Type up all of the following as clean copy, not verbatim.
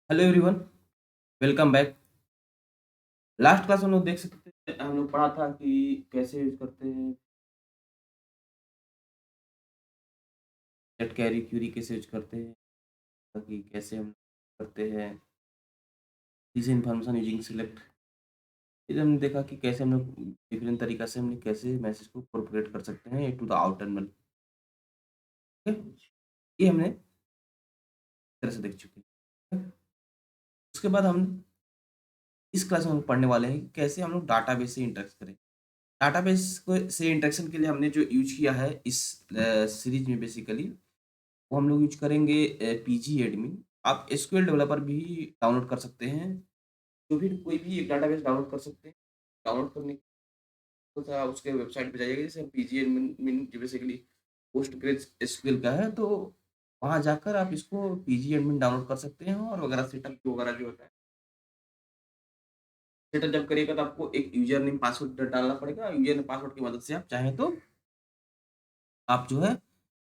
Hello everyone, welcome back. Last class हम लोग देख सकते थे, हम लोग पढ़ा था कि कैसे यूज करते हैं जेट कैरी क्यूरी, कैसे यूज करते हैं, कि कैसे हम करते हैं दिस इन्फॉर्मेशन यूजिंग सिलेक्ट। फिर हमने देखा कि कैसे हम लोग डिफरेंट तरीका से हमने कैसे मैसेज को प्रोपगेट कर सकते हैं टू द आउटर नल। ये हमने इस तरह से देख चुके हैं। उसके बाद हम इस क्लास में हम पढ़ने वाले हैं कि कैसे हम लोग डाटाबेस से इंटरेक्ट करें। डाटाबेस को से इंटरेक्शन के लिए हमने जो यूज किया है इस सीरीज में बेसिकली वो हम लोग यूज़ करेंगे पीजी एडमिन। आप एसक्यूएल डेवलपर भी डाउनलोड कर सकते हैं, तो फिर कोई भी एक डाटाबेस डाउनलोड कर सकते हैं। डाउनलोड करने को तो आप उसके वेबसाइट पे जाइएगा, जैसे पीजी एडमिन जो बेसिकली पोस्टग्रेज एसक्यूएल का है, तो वहाँ जाकर आप इसको पीजी एडमिन डाउनलोड कर सकते हैं और वगैरह सेटअप वगैरह जो होता है, सेटअप जब करिएगा तो आपको एक यूज़र नेम पासवर्ड डालना पड़ेगा। यूज़र नेम पासवर्ड की मदद से आप चाहें तो आप जो है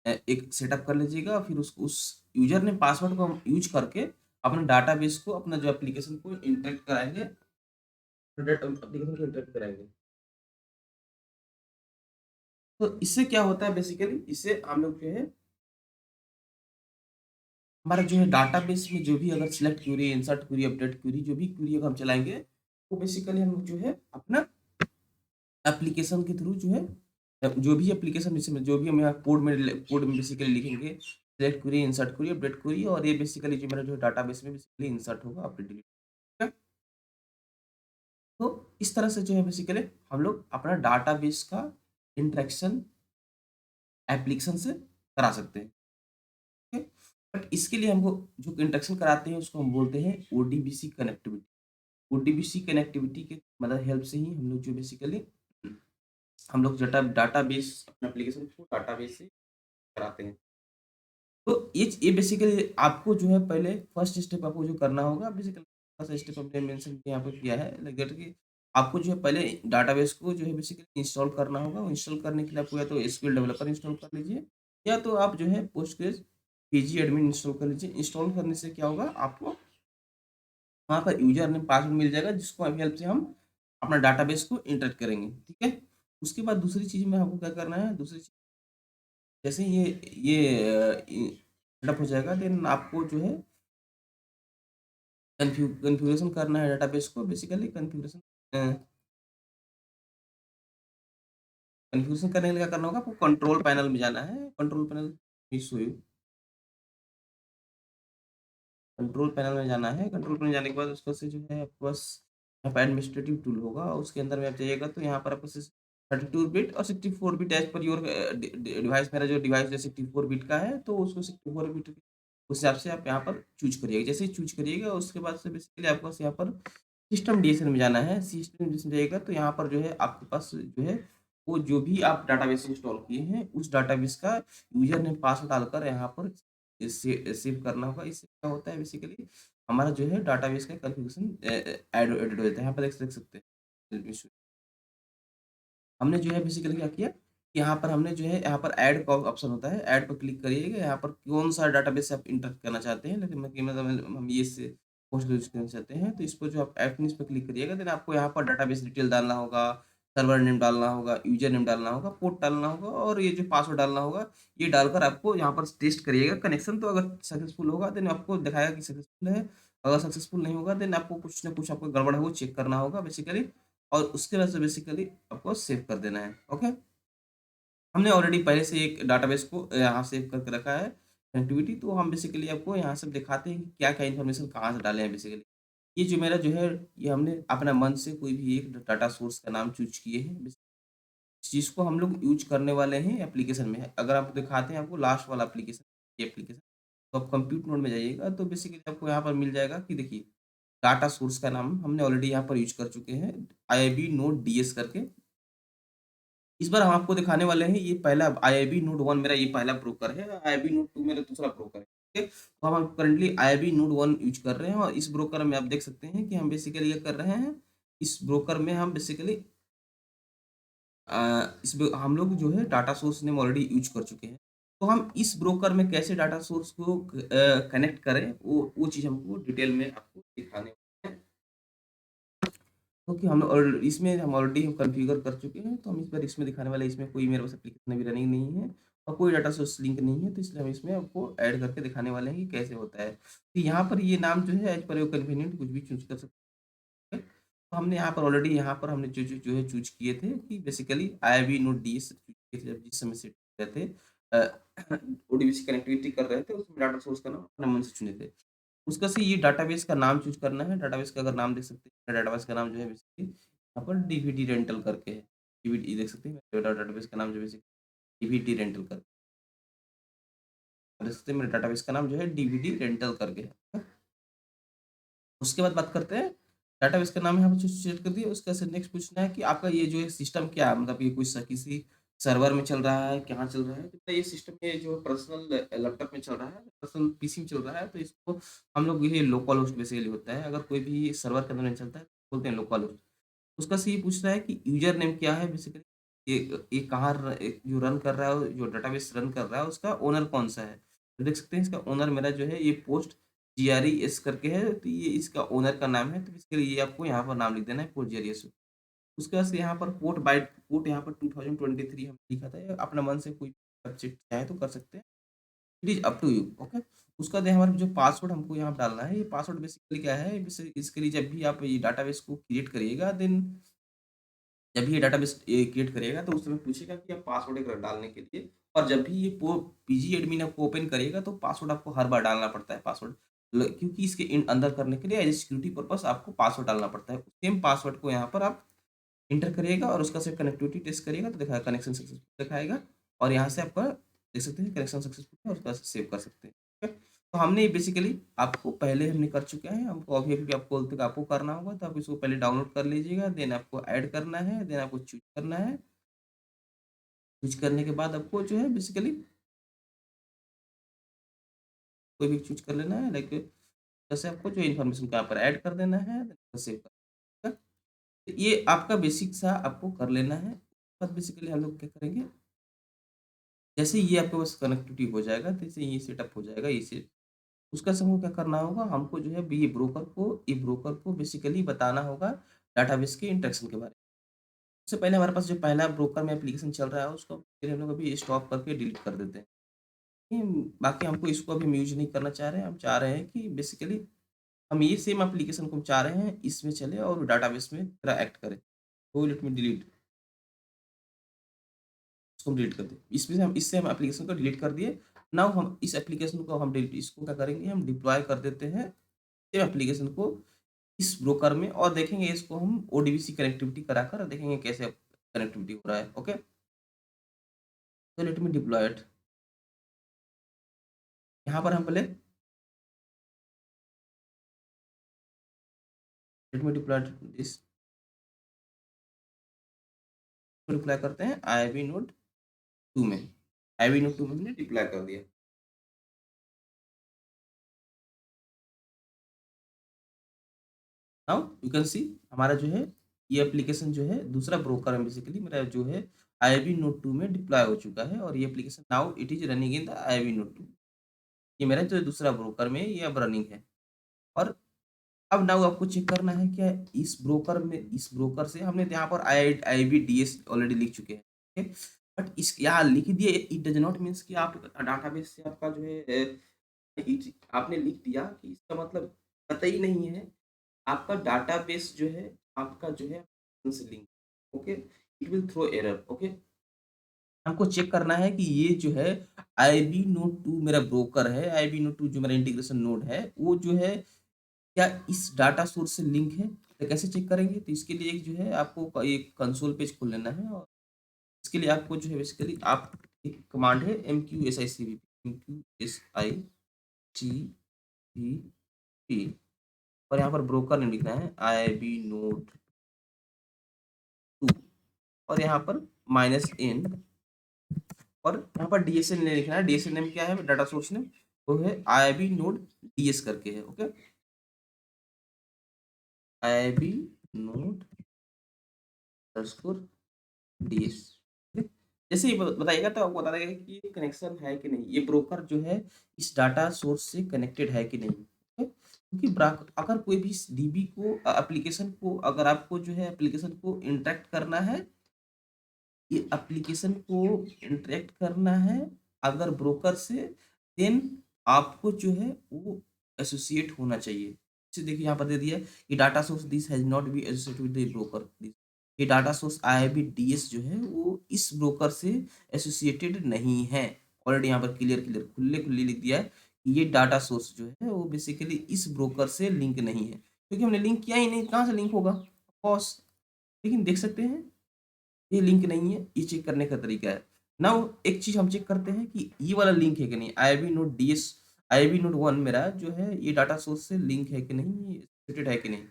एक सेटअप कर लीजिएगा, फिर उस यूज़र नेम पासवर्ड को हम यूज़ करके अपने डाटाबेस को, अपना जो एप्लीकेशन को इंटरैक्ट कराएँगे, एप्लीकेशन को इंटरैक्ट कराएँगे। तो इससे क्या होता है बेसिकली, इससे हम लोग जो है हमारा जो है डाटाबेस में जो भी अगर select query, insert query, update query, जो भी क्वेरी अगर हम चलाएँगे, वो बेसिकली हम लोग जो है अपना एप्लीकेशन के थ्रू जो है जो भी एप्लीकेशन जैसे जो भी हम यहाँ कोड में बेसिकली लिखेंगे, select query, insert query, update query, और ये बेसिकली जो मेरा जो डाटाबेस में बेसिकली इंसर्ट होगा, अपडेट डिलीट होगा। तो इस तरह से जो है बेसिकली हम लोग अपना डाटाबेस का इंटरेक्शन एप्लीकेशन से करा सकते हैं। ठीक है? बट इसके लिए हमको जो इंटरेक्शन कराते हैं उसको हम बोलते हैं ओडीबीसी कनेक्टिविटी। ओडीबीसी कनेक्टिविटी के मतलब हेल्प से ही हम लोग जो बेसिकली हम लोग डाटाबेस अपने एप्लीकेशन को डाटाबेस से कराते हैं। तो ये बेसिकली आपको जो है पहले फर्स्ट स्टेप आपको जो करना होगा, बेसिकली फर्स्ट स्टेप हमने मेंशन यहाँ पे किया है, लाइक दैट कि आपको जो है पहले डाटाबेस को जो है बेसिकली इंस्टॉल करना होगा। इंस्टॉल करने के लिए आपको या तो एसक्यूएल डेवलपर इंस्टॉल कर लीजिए, या तो आप जो है पोस्टग्रेज पीजी एडमिन इंस्टॉल कर लीजिए। इंस्टॉल करने से क्या होगा, आपको वहाँ पर यूजर नेम पासवर्ड मिल जाएगा, जिसको हेल्प से हम अपना डाटाबेस को इंटरेक्ट करेंगे। ठीक है? उसके बाद दूसरी चीज़ में आपको क्या करना है, दूसरी चीज़ जैसे ये सेटअप हो जाएगा, देन आपको जो है कॉन्फ़िगरेशन करना है डाटाबेस को, बेसिकली कॉन्फ़िगरेशन करने के लिए क्या करना होगा, आपको कंट्रोल पैनल में जाना है। कंट्रोल पैनल में जाना है। कंट्रोल पैनल जाने के बाद उसको से जो है आपके पास यहाँ पे एडमिनिस्ट्रेटिव टूल होगा, उसके अंदर में आप जाइएगा तो यहाँ पर आपको 32 बिट और 64 bit as per your device, मेरा जो डिवाइस है 64 बिट का है, तो उसको 64 बिट उस हिसाब से आप यहाँ पर चूज़ करिएगा। जैसे ही चूज़ करिएगा उसके बाद से बेसिकली आपको बस यहाँ पर सिस्टम डीएसएन में जाना है। सिस्टम डीएसएन जाइएगा तो यहाँ पर जो है आपके पास जो है वो जो भी आप डाटाबेस इंस्टॉल किए हैं उस डाटाबेस का यूज़र नेम पासवर्ड डालकर यहाँ पर सेव करना होगा। इससे क्या होता है बेसिकली हमारा जो है डाटाबेस का कॉन्फ़िगरेशन एडेड हो जाता है। यहाँ पर देख सकते हैं। हमने जो है बेसिकली क्या किया कि यहाँ पर हमने जो है यहाँ पर ऐड का ऑप्शन होता है, ऐड पर क्लिक करिएगा। यहाँ पर कौन-सा डाटाबेस आप इंटर करना चाहते हैं, लेकिन मतलब हम ये से पोस्ट यूज़ करना चाहते हैं, तो इसको जो आप ऐड फिनिश पे क्लिक करिएगा, देन आपको यहाँ पर डाटाबेस डिटेल डालना होगा, सर्वर नेम डालना होगा, यूज़र नेम डालना होगा, पोर्ट डालना होगा और ये जो पासवर्ड डालना होगा। ये डालकर आपको यहाँ पर टेस्ट करिएगा कनेक्शन, तो अगर सक्सेसफुल होगा देन आपको दिखाएगा कि सक्सेसफुल है। अगर सक्सेसफुल नहीं होगा देन आपको कुछ ना कुछ आपको गड़बड़ है वो चेक करना होगा बेसिकली, और उसके बाद से बेसिकली आपको सेव कर देना है। ओके? हमने ऑलरेडी पहले से एक डाटाबेस को यहाँ सेव करके रखा है कनेक्टिविटी, तो हम बेसिकली आपको यहाँ से दिखाते हैं कि क्या-क्या इन्फॉर्मेशन कहाँ से डाले हैं बेसिकली। ये जो मेरा जो है ये हमने अपना मन से कोई भी एक डाटा सोर्स का नाम चूज़ किए हैं। इस चीज़ को हम लोग यूज़ करने वाले हैं एप्लीकेशन में। अगर आप दिखाते हैं आपको लास्ट वाला एप्लीकेशन, ये एप्लीकेशन, तो आप कंप्यूट मोड में जाइएगा तो बेसिकली आपको यहाँ पर मिल जाएगा कि देखिए डाटा सोर्स का नाम हमने ऑलरेडी यहाँ पर यूज़ कर चुके हैं, आईआईबी नोड डीएस करके। इस बार हम आपको दिखाने वाले हैं ये पहला आईआईबी नोड 1 मेरा ये पहला ब्रोकर है, आईआईबी नोड 2 मेरा दूसरा ब्रोकर है। ठीक है? तो हम करंटली आईआईबी नोड 1 यूज़ कर रहे हैं, और इस ब्रोकर में आप देख सकते हैं कि हम बेसिकली ये कर रहे हैं, इस ब्रोकर में हम बेसिकली हम लोग जो है data source name already use कर चुके हैं। तो हम इस ब्रोकर में कैसे डाटा सोर्स को कनेक्ट करें, वो चीज़ हमको डिटेल में आपको दिखाने वाले हैं। क्योंकि हम ऑलरेडी हम कॉन्फ़िगर कर चुके हैं, तो हम इस बार इसमें दिखाने वाले हैं, इसमें कोई मेरे पास एप्लीकेशन अभी रनिंग नहीं है और कोई डाटा सोर्स लिंक नहीं है, तो इसलिए हम इसमें आपको ऐड करके दिखाने वाले हैं कि कैसे होता है। तो यहाँ पर ये नाम जो है एज़ पर योर कन्वीनिएंट कुछ भी चूज़ कर सकते हैं। तो हमने यहाँ पर ऑलरेडी यहाँ पर हमने जो है चूज़ किए थे कि basically IIB node DS choose किए थे, जब जिस समय सेट कर रहे थे ओडीबीसी कनेक्टिविटी कर रहे थे, उसमें डाटा सोर्स का नाम अपने मन से चुने थे। उसका से ये डाटाबेस का नाम चूज़ करना है, डाटाबेस का अगर नाम देख सकते हैं, डाटाबेस का नाम जो है बेसिकली यहाँ पर डीवीडी रेंटल करके है। डीवीडी देख सकते हैं, मेरा डाटाबेस का नाम जो बेसिकली डीवीडी रेंटल कर देख सकते हैं, मेरे डाटाबेस का नाम जो है डीवीडी रेंटल करके है। उसके बाद बात करते हैं, डाटाबेस का नाम यहाँ पे सेट कर दिया, उसका से नेक्स्ट पूछना है कि आपका ये जो है सिस्टम क्या है? मतलब ये कोई किसी सर्वर में चल रहा है, कहाँ चल रहा है? तो ये सिस्टम ये जो पर्सनल लैपटॉप में चल रहा है, पर्सनल पीसी में चल रहा है, तो इसको हम लोग ये लोकल होस्ट बेसिकली होता है। अगर कोई भी सर्वर के अंदर नहीं चलता है, तो बोलते हैं लोकल होस्ट। उसका से ये पूछ रहा है कि यूज़र नेम क्या है बेसिकली, ये कहाँ जो रन कर रहा है, जो डेटाबेस रन कर रहा है, उसका ओनर कौन-सा है। तो देख सकते हैं इसका ओनर मेरा जो है ये पोस्ट जीआरईएस करके है, तो ये इसका ओनर का नाम है, तो बेसिकली ये आपको यहाँ पर नाम लिख देना है पोस्ट जीआरईएस। उसके बाद से यहाँ पर पोर्ट यहाँ पर 2023 हमने लिखा था, या अपना मन से कोई सब्जेक्ट चाहे तो कर सकते हैं। It is up to you, okay. उसका बाद हमारा जो पासवर्ड हमको यहाँ डालना है, ये पासवर्ड बेसिकली क्या है, इसके लिए जब भी आप ये डाटाबेस को क्रिएट करिएगा, देन जब भी ये डाटाबेस क्रिएट करिएगा, तो उस समय पूछेगा कि आप पासवर्ड एक डालने के लिए, और जब भी ये पीजी एडमिन आपको ओपन करिएगा, तो पासवर्ड आपको हर बार डालना पड़ता है पासवर्ड, क्योंकि इसके अंदर करने के लिए एज सिक्योरिटी पर्पस आपको पासवर्ड डालना पड़ता है। सेम पासवर्ड को यहाँ पर आप इंटर करिएगा और उसका सिर्फ कनेक्टिविटी टेस्ट करिएगा, तो दिखाएगा कनेक्शन सक्सेसफुल दिखाएगा, और यहाँ से आपका देख सकते हैं कनेक्शन सक्सेसफुल है, और उसका सेव कर सकते हैं। ठीक है? तो हमने बेसिकली आपको पहले हमने कर चुके हैं, हमको अभी-अभी आपको बोलते आपको करना होगा, तो आप इसको पहले डाउनलोड कर लीजिएगा, देन आपको ऐड करना है, देन आपको चूज़ करना है। चूज़ करने के बाद आपको जो है बेसिकली कोई भी चूज़ कर लेना है, लाइक जैसे आपको जो इन्फॉर्मेशन को यहाँ पर ऐड कर देना है, देन सेव कर, तो ये आपका बेसिक सा आपको कर लेना है। उसके बाद बेसिकली हम लोग क्या करेंगे, जैसे ये आपके पास कनेक्टिविटी हो जाएगा, जैसे ये सेटअप हो जाएगा, ये से उसका से हमको क्या करना होगा, हमको जो है ये ब्रोकर को बेसिकली बताना होगा डाटाबेस के इंटरेक्शन के बारे में। उससे पहले हमारे पास जो पहला ब्रोकर में एप्लीकेशन चल रहा है, उसको फिर हम लोग अभी स्टॉप करके डिलीट कर देते हैं। बाकी हमको इसको अभी हम यूज़ नहीं करना चाह रहे हैं, हम चाह रहे हैं कि बेसिकली हम ये सेम एप्लीकेशन को हम चाह रहे हैं इसमें चले और डाटाबेस में तरह एक्ट करे। तो लेट मी डिलीट, इसको हम डिलीट कर दें। इससे हम एप्लीकेशन को डिलीट कर दिए। नाउ हम इस एप्लीकेशन को हम डिलीट इसको क्या करेंगे, हम डिप्लॉय कर देते हैं सेम एप्लीकेशन को इस ब्रोकर में, और देखेंगे इसको हम ओडीबीसी कनेक्टिविटी कराकर देखेंगे कैसे कनेक्टिविटी हो रहा है। ओके, तो लेट मी डिप्लॉय इट। यहाँ पर हम पहले let me deploy this, deploy करते हैं आईवी नोड 2 में। आईवी नोड 2 में हमने डिप्लॉय कर दिया। नाउ यू कैन सी हमारा जो है ये एप्लीकेशन जो है दूसरा ब्रोकर में बेसिकली मेरा जो है आईवी नोड 2 में डिप्लॉय हो चुका है, और ये application now it is running in the IV node 2। ये मेरा जो दूसरा ब्रोकर में ये अब रनिंग है। और अब नाउ आपको चेक करना है क्या इस ब्रोकर से हमने यहाँ पर आईबीडीएस ऑलरेडी लिख चुके हैं, ठीक है। बट इस यहाँ लिख दिए, इट डज नॉट मीन्स कि आप डाटाबेस से आपका जो है आपने लिख दिया कि इसका मतलब कतई नहीं है आपका डाटाबेस जो है आपका जो है से link, okay, it will throw error. Okay, हमको चेक करना है कि ये जो है आईबी नोड 2 मेरा ब्रोकर है, आईबी नोड 2 जो मेरा इंटीग्रेशन नोड है, वो जो है क्या इस डाटा सोर्स से लिंक है। तो कैसे चेक करेंगे, तो इसके लिए एक जो है आपको एक कंसोल पेज खोल लेना है, और इसके लिए आपको जो है बेसिकली आप एक कमांड है MQSICVP, और यहाँ पर ब्रोकर ने लिखना है आईबी नोड 2, और यहाँ पर -n, और यहाँ पर डीएसएन ने लिखना है। डीएसएन नेम क्या है, डाटा सोर्स नेम वो है आईबी नोड डीएस करके है। Okay, IB node underscore DS. जैसे ही बताइएगा तो आपको बता देगा कि ये कनेक्शन है कि नहीं, ये ब्रोकर जो है इस डाटा सोर्स से कनेक्टेड है कि नहीं। ओके? क्योंकि अगर कोई भी डीबी को एप्लीकेशन को अगर आपको जो है एप्लीकेशन को इंटरेक्ट करना है, ये एप्लीकेशन को इंटरेक्ट करना है अगर ब्रोकर से, देन आपको जो है वो एसोसिएट होना चाहिए। जैसे देखिए यहाँ पर दे दिया है कि data source this has not be associated with the broker. ये डाटा सोर्स आईआईबीडीएस जो है वो इस ब्रोकर से एसोसिएटेड नहीं है। ऑलरेडी यहाँ पर क्लियर क्लियर खुले खुले लिख दिया है कि ये डाटा सोर्स जो है वो बेसिकली इस ब्रोकर से लिंक नहीं है, क्योंकि हमने लिंक किया ही नहीं, कहाँ से लिंक होगा, ऑफकोर्स। लेकिन देख सकते हैं ये लिंक नहीं है, ये चेक करने का तरीका है। नाउ एक चीज हम चेक करते हैं कि ये वाला लिंक है कि नहीं, IB node DS, IB node 1 मेरा जो है ये डाटा सोर्स से लिंक है कि नहीं, एसोसिएटेड है कि नहीं।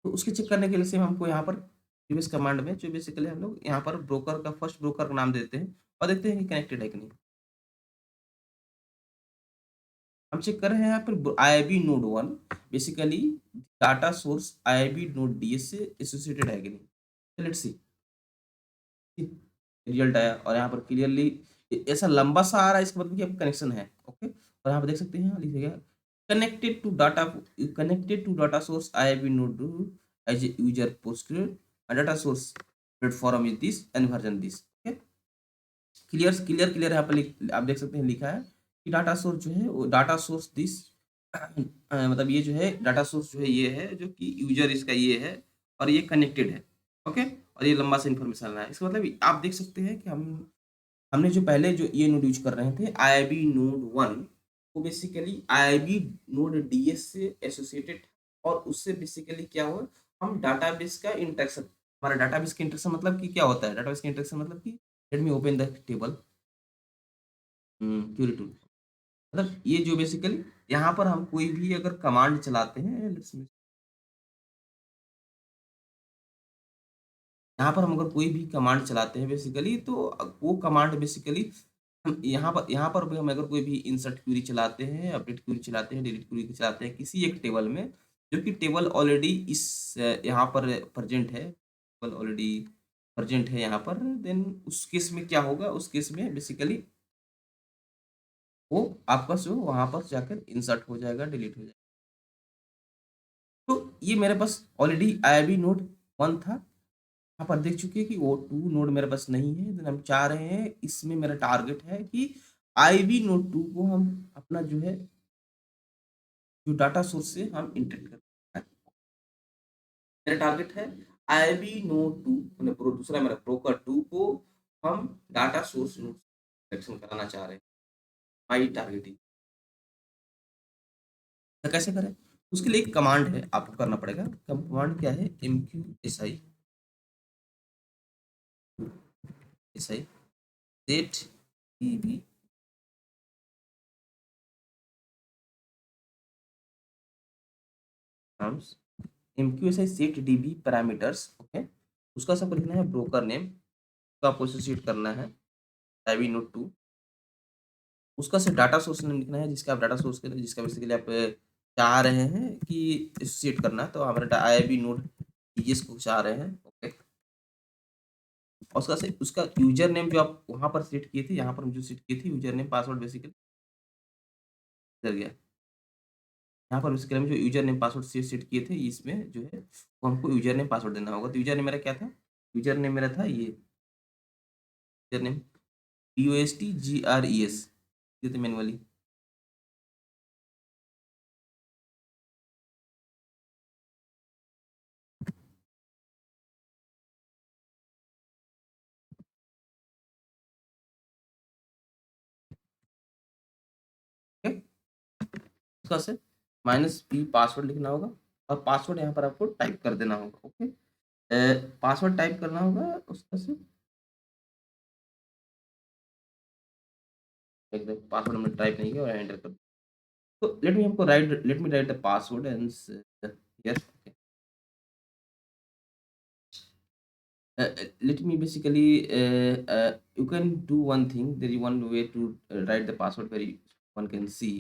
तो उसके चेक करने के लिए सेम हमको यहाँ पर प्रीवियस कमांड में जो बेसिकली हम लोग यहाँ पर ब्रोकर का फर्स्ट ब्रोकर का नाम देते हैं और देखते हैं कि कनेक्टेड है कि नहीं। हम चेक कर रहे हैं यहाँ पर IB node 1 basically data source IB node DS से एसोसिएटेड है कि नहीं। लेट्स सी, रिजल्ट आया और यहाँ पर क्लियरली ऐसा लंबा सा आ रहा है, इसका मतलब कि आपका कनेक्शन है। ओके, और यहाँ पर देख सकते हैं लिखेगा connected to data source I B node as a user post data source platform is this and version this. Okay, clear clear clear यहाँ पर आप देख सकते हैं लिखा है कि डाटा सोर्स जो है वो डाटा सोर्स दिस मतलब ये जो है डाटा सोर्स जो है ये है जो कि यूजर इसका ये है और ये कनेक्टेड है। ओके, और ये लंबा सा इन्फॉर्मेशन है, इसका मतलब आप देख सकते हैं कि हमने जो पहले जो ये नोड यूज कर रहे थे आईआईबी नोड 1, वो बेसिकली आईआईबी नोड डीएस से एसोसिएटेड, और उससे बेसिकली क्या हुआ, हम डाटाबेस का इंटरेक्शन, हमारा डाटाबेस का इंटरेक्शन मतलब कि क्या होता है, डाटाबेस का इंटरेक्शन मतलब कि let me open the table query tool. मतलब ये जो बेसिकली यहाँ पर हम कोई भी अगर कमांड चलाते हैं, यहाँ पर हम अगर कोई भी कमांड चलाते हैं बेसिकली, तो वो कमांड बेसिकली हम यहाँ पर भी हम अगर कोई भी इंसर्ट क्वेरी चलाते हैं, अपडेट क्वेरी चलाते हैं, डिलीट क्वेरी चलाते हैं किसी एक टेबल में, जो कि टेबल ऑलरेडी इस यहाँ पर प्रेजेंट है, टेबल ऑलरेडी प्रेजेंट है यहाँ पर, देन उस केस में क्या होगा, उस केस में बेसिकली वो आपका जो वहाँ पर जाकर इंसर्ट हो जाएगा, डिलीट हो जाएगा। तो ये मेरे पास ऑलरेडी आईआईबी नोड 1 था, यहाँ पर देख चुके हैं कि वो 2 नोड मेरे पास नहीं है, देन हम चाह रहे हैं, इसमें मेरा टारगेट है कि आईबी नोड 2 को हम अपना जो है जो डाटा सोर्स से हम इंटरेक्ट करते हैं। मेरा टारगेट है आईबी नोड 2 मैंने दूसरा मेरा ब्रोकर 2 को हम डाटा सोर्स नोड कनेक्शन कराना चाह रहे हैं, माई टारगेटिंग। तो कैसे करें, उसके लिए एक कमांड है आपको करना पड़ेगा। कमांड क्या है, M Q S I set DB terms, MQSI set DB parameters. Okay, उसका सबको लिखना है ब्रोकर नेम, तो आपको एसोसिएट करना है आईबी नोड 2, उसका से डाटा सोर्स नेम लिखना है जिसका आप डाटा सोर्स के जिसका बेसिकली आप चाह रहे हैं कि एसोसिएट करना है, तो हमारा आईबी नोड डीएस को चाह रहे हैं। ओके, और उसका यूजर नेम जो आप वहां पर सेट किए थे, यहाँ पर हम जो सेट किए थे यूजर नेम पासवर्ड बेसिकली इधर गया, यहाँ पर बेसिकली हम जो यूजर नेम पासवर्ड से सेट किए थे इसमें जो है वो हमको यूजर नेम पासवर्ड देना होगा। तो यूजर नेम मेरा क्या था, यूजर नेम मेरा था ये यूजर नेम POSTGRES, ये थे मैनुअली। ठीक है, उसका से -p पासवर्ड लिखना होगा और पासवर्ड यहाँ पर आपको टाइप कर देना होगा। ओके, पासवर्ड टाइप करना होगा उसका से एकदम पासवर्ड हमने टाइप नहीं किया और एंटर कर, तो let me write the password and yes. Let me basically you can do one thing, there is one way to write the password where one can see,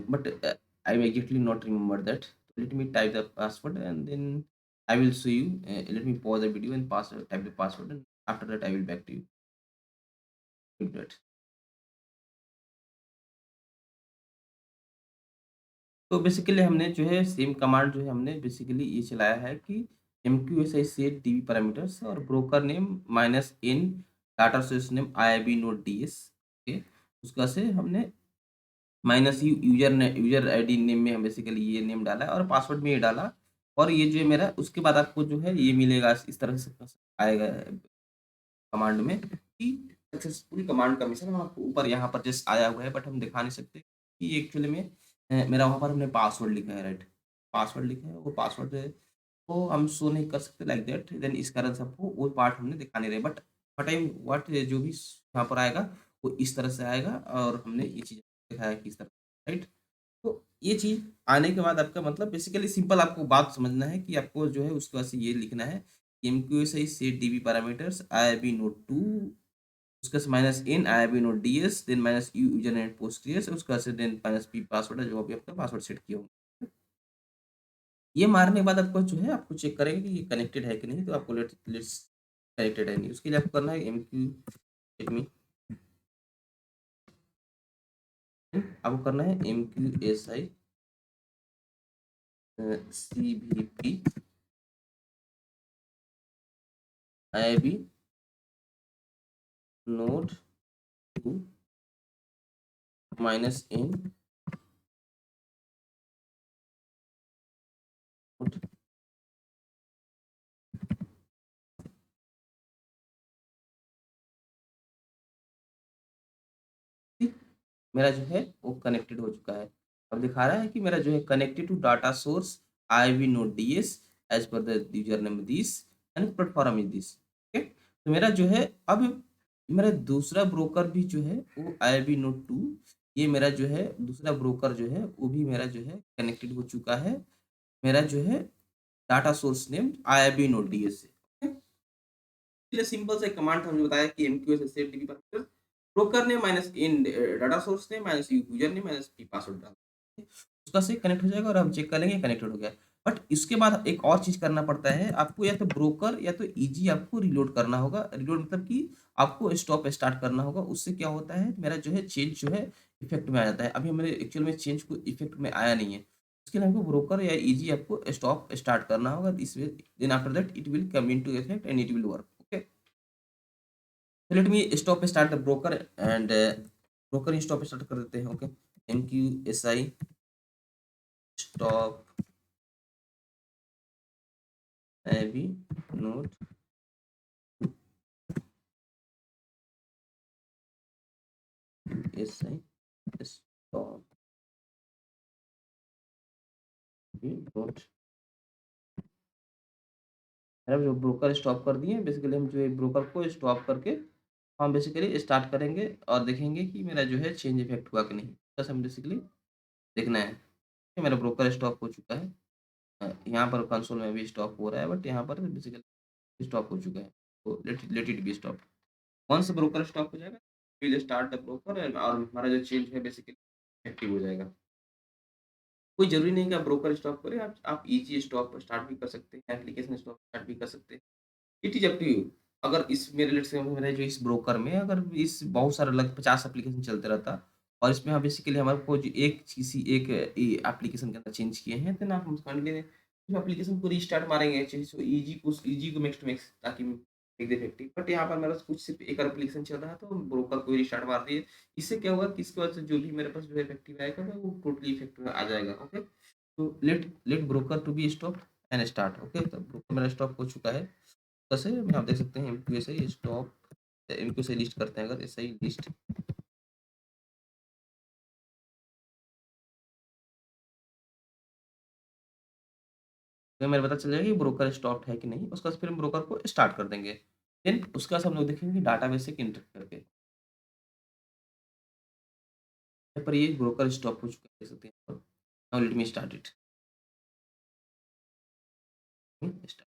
but I may exactly not remember that. Let me type the password and then I will show you. Let me pause the video and type the password and after that I will back to you. तो basically हमने जो है same command जो है हमने basically ये चलाया है कि MQSI सेट डीबी पैरामीटर्स और broker name minus n data source name IIB note DS. Okay, उसका से हमने माइनस यूजर ने यूजर आईडी नेम में हम बेसिकली ये नेम डाला है और पासवर्ड में ये डाला और ये जो है मेरा उसके बाद आपको जो है ये मिलेगा इस तरह से आएगा कमांड में कि सक्सेसफुल कमांड का मिशन हम आपको ऊपर यहाँ पर जस्ट आया हुआ है बट हम दिखा नहीं सकते कि एक्चुअली में मेरा वहाँ पर हमने पासवर्ड लिखा है, राइट? पासवर्ड लिखा है, वो पासवर्ड को हम शो नहीं कर सकते लाइक दैट, देन इस कारण से आपको वो पार्ट हमने दिखा नहीं रहे बट आई व्हाट जो भी यहाँ पर आएगा वो इस तरह से आएगा और हमने ये चीज़ दिखाया कि इस तरह, राइट? तो ये चीज़ आने के बाद आपका मतलब बेसिकली सिंपल आपको बात समझना है कि आपको जो है उसके बाद से ये लिखना है MQSI set DB parameters IIB note 2 उसका से minus n IIB note DS then minus u user name Postgres उसका से देन माइनस पी पासवर्ड है जो अभी आपका पासवर्ड सेट किया होगा। ये मारने के बाद आपको जो है आपको चेक करेंगे कि ये कनेक्टेड है कि नहीं, तो आपको लेट्स कनेक्टेड है नहीं उसके लिए आपको करना है MQ लेट मी आपको करना है MQSI CVP IIB note 2 minus n note मेरा जो है वो कनेक्टेड हो चुका है। अब दिखा रहा है कि मेरा जो है connected to data source IIB note DS as per the user name this and platform is this. Okay, तो मेरा जो है अब मेरा दूसरा ब्रोकर भी जो है वो IIB नोट 2 ये मेरा जो है दूसरा ब्रोकर जो है वो भी मेरा जो है कनेक्टेड हो चुका है मेरा जो है data source name IIB note DS से। ओके, इसलिए सिंपल से कमांड हमने बताया कि MQS set DB parameter broker name minus n data source name minus user name minus P password डाल उसका से कनेक्ट हो जाएगा और हम चेक कर लेंगे कनेक्टेड हो गया। बट इसके बाद एक और चीज करना पड़ता है आपको, या तो ब्रोकर या तो ईजी आपको रिलोड करना होगा। रिलोड मतलब कि आपको स्टॉप स्टार्ट करना होगा। उससे क्या होता है मेरा जो है चेंज जो है इफेक्ट में आ जाता है। अभी हमारे एक्चुअल में चेंज को इफेक्ट में आया नहीं है, उसके लिए हमको ब्रोकर या ईजी आपको स्टॉप स्टार्ट करना होगा। This way then after that it will come into effect and it will work. Okay, so let me stop start the broker and broker stop start कर देते हैं। Okay, MQSI stop IIB note SI stop note मतलब जो broker stop कर दिए basically हम जो है ब्रोकर को स्टॉप करके हम बेसिकली स्टार्ट करेंगे और देखेंगे कि मेरा जो है चेंज इफेक्ट हुआ कि नहीं, बस हम बेसिकली देखना है कि मेरा ब्रोकर स्टॉप हो चुका है। यहाँ पर कंसोल में भी स्टॉप हो रहा है बट यहाँ पर बेसिकली स्टॉप हो चुका है, तो let it be stop. Once broker stop हो जाएगा will start the broker and और हमारा जो चेंज है बेसिकली एक्टिव हो जाएगा। कोई ज़रूरी नहीं कि आप ब्रोकर स्टॉप करें, आप ईज़ी स्टॉप स्टार्ट भी कर सकते हैं, एप्लीकेशन स्टॉप स्टार्ट भी कर सकते हैं। It is up to you. अगर इस मेरे लेट्स से मेरा जो इस ब्रोकर में अगर इस बहुत सारे लग 50 एप्लीकेशन चलते रहता और इसमें हम बेसिकली हमारे को जो एक किसी एक एप्लीकेशन के अंदर चेंज किए हैं, देन आप कंटिन्यू उस एप्लीकेशन को रीस्टार्ट मारेंगे चाहिए सो ईज़ी को मेक टू मेक ताकि मेक द इफेक्टिव। बट यहाँ पर मेरा कुछ सिर्फ एक एप्लीकेशन चल रहा है तो ब्रोकर को रीस्टार्ट मार दिए। इससे क्या होगा कि इसके वजह से जो भी मेरे पास जो है इफेक्टिव आएगा वो टोटली इफेक्टिव आ जाएगा। ओके, तो let let broker to be stop and start. Okay, तो ब्रोकर मेरा स्टॉप हो चुका है। कैसे में आप देख सकते हैं इनको ऐसे ही स्टॉप इनको से लिस्ट करते हैं, अगर ऐसे ही लिस्ट तो मेरे पता चल जाएगा कि ब्रोकर स्टॉप है कि नहीं। उसका फिर हम ब्रोकर को स्टार्ट कर देंगे। देन उसके बाद हम लोग देखेंगे डाटाबेस से इंटर करके। यहाँ पर ये ब्रोकर स्टॉप हो चुका है, देख सकते हैं। Now let me start it. Start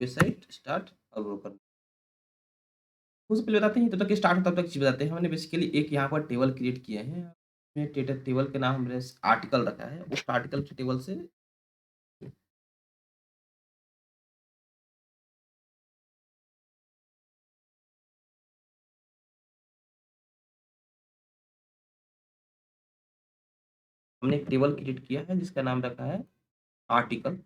website start और ब्रोकर उससे पहले बताते हैं तब तक स्टार्ट तब तक चीज़ बताते हैं। हमने बेसिकली एक यहाँ पर टेबल क्रिएट किए हैं। टेबल के नाम हमने आर्टिकल रखा है। उस आर्टिकल के टेबल से हमने एक टेबल क्रिएट किया है जिसका नाम रखा है आर्टिकल।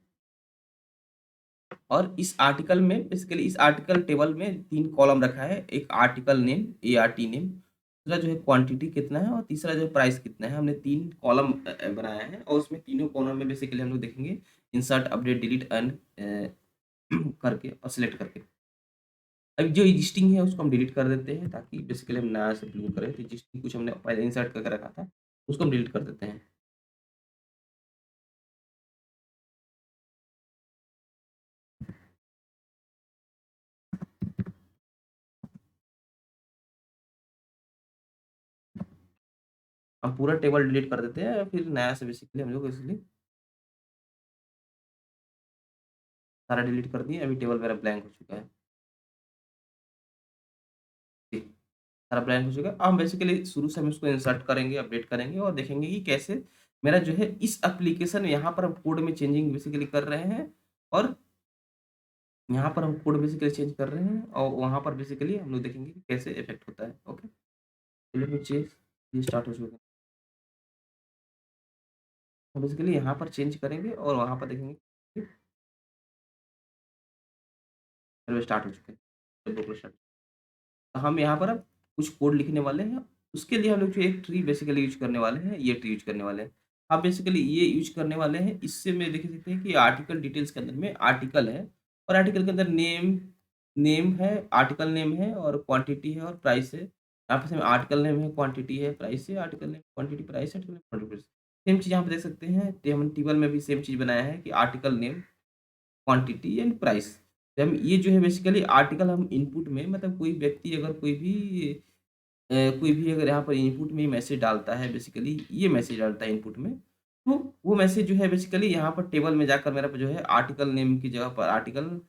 और इस आर्टिकल में बेसिकली इस आर्टिकल टेबल में 3 कॉलम रखा है। एक आर्टिकल नेम, एआरटी नेम, दूसरा जो है क्वांटिटी कितना है और तीसरा जो है प्राइस कितना है। हमने 3 कॉलम बनाया है और उसमें तीनों कॉलम में बेसिकली हम लोग देखेंगे इंसर्ट, अपडेट, डिलीट एंड करके और सिलेक्ट करके। अब जो एग्जिस्टिंग है उसको हम डिलीट कर देते हैं ताकि बेसिकली हम नया से शुरू करें। तो एग्जिस्टिंग कुछ हमने पहले इंसर्ट करके रखा था, उसको हम डिलीट कर देते हैं। हम पूरा टेबल डिलीट कर देते हैं, फिर नया से बेसिकली हम लोग इसलिए सारा डिलीट कर दिए। अभी टेबल मेरा ब्लैंक हो चुका है। ठीक, सारा ब्लैंक हो चुका है। अब हम बेसिकली शुरू से हम इसको इंसर्ट करेंगे, अपडेट करेंगे और देखेंगे कि कैसे मेरा जो है इस एप्लीकेशन में यहाँ पर हम कोड में चेंजिंग बेसिकली कर रहे हैं और यहाँ पर हम कोड बेसिकली चेंज कर रहे हैं और वहाँ पर बेसिकली हम लोग देखेंगे कि कैसे इफेक्ट होता है। ओके, लेट मी चेंज, ये स्टार्ट हो चुका है। तो बेसिकली यहाँ पर चेंज करेंगे और वहाँ पर देखेंगे कि स्टार्ट हो चुके हैं। स्टार्ट, तो हम यहाँ पर अब कुछ कोड लिखने वाले हैं। उसके लिए हम लोग जो एक ट्री बेसिकली यूज़ करने वाले हैं, ये ट्री यूज़ करने वाले हैं। आप बेसिकली ये यूज़ करने वाले हैं, इससे में देख सकते हैं कि आर्टिकल डिटेल्स के अंदर में आर्टिकल है और आर्टिकल के अंदर नेम नेम है, आर्टिकल नेम है और क्वांटिटी है और प्राइस है। यहाँ पे सेम आर्टिकल नेम है, क्वांटिटी है, प्राइस है, आर्टिकल नेम, क्वांटिटी, प्राइस है, article name, quantity, price. Same चीज़ यहाँ पे देख सकते हैं, हम टेबल में भी सेम चीज़ बनाया है कि article name, quantity and price. हम ये जो है बेसिकली आर्टिकल हम इनपुट में मतलब कोई व्यक्ति अगर कोई भी अगर यहाँ पर इनपुट में मैसेज डालता है, बेसिकली ये मैसेज डालता है इनपुट में, तो वो मैसेज जो है बेसिकली यहाँ पर टेबल में जाकर मेरा जो है आर्टिकल नेम की जगह पर आर्टिकल,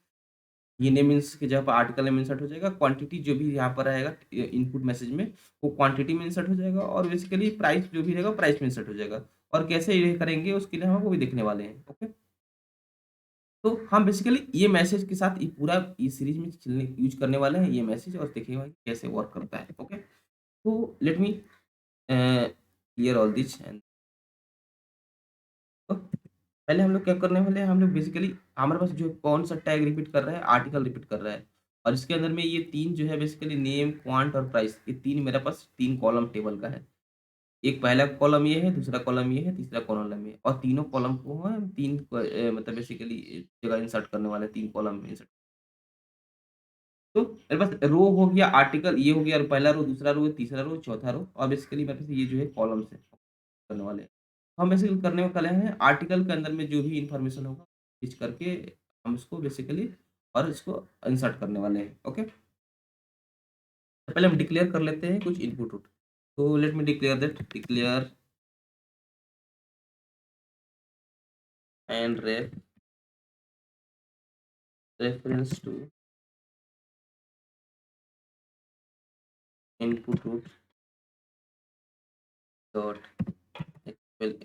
ये नेम मीन्स की जगह पर आर्टिकल नेम इंसर्ट हो जाएगा। क्वांटिटी जो भी यहाँ पर रहेगा इनपुट मैसेज में, वो क्वांटिटी में इंसर्ट हो जाएगा और बेसिकली प्राइस जो भी रहेगा प्राइस में इंसर्ट हो जाएगा। और कैसे ये करेंगे उसके लिए हम वो भी देखने वाले हैं। ओके, तो हम बेसिकली ये मैसेज के साथ ये पूरा इस सीरीज में चलने यूज करने वाले हैं ये मैसेज और देखेंगे भाई कैसे वर्क करता है। ओके, तो let me clear all this and पहले हम लोग क्या करने वाले हैं, हम लोग बेसिकली हमारे पास जो कौन सा टैग रिपीट कर रहा है, आर्टिकल रिपीट कर रहा है और इसके अंदर में ये 3 जो है बेसिकली नेम, क्वांट और प्राइस, ये 3 मेरे पास 3 कॉलम टेबल का है। एक पहला कॉलम ये है, दूसरा कॉलम ये है, तीसरा कॉलम ये है और तीनों कॉलम को हम 3 मतलब बेसिकली जगह इंसर्ट करने वाले हैं, 3 कॉलम में इंसर्ट। तो मेरे पास रो हो गया, आर्टिकल ये हो गया, पहला रो, दूसरा रो, तीसरा रो, चौथा रो और बेसिकली मेरे पास ये जो है कॉलम्स है करने वाले हैं। हम बेसिकली करने में कले हैं आर्टिकल के अंदर में जो भी इंफॉर्मेशन होगा खींच करके हम इसको बेसिकली और इसको इंसर्ट करने वाले हैं। ओके, तो पहले हम डिक्लेयर कर लेते हैं कुछ इनपुट रूट। तो let me declare that declare and reference to input root dot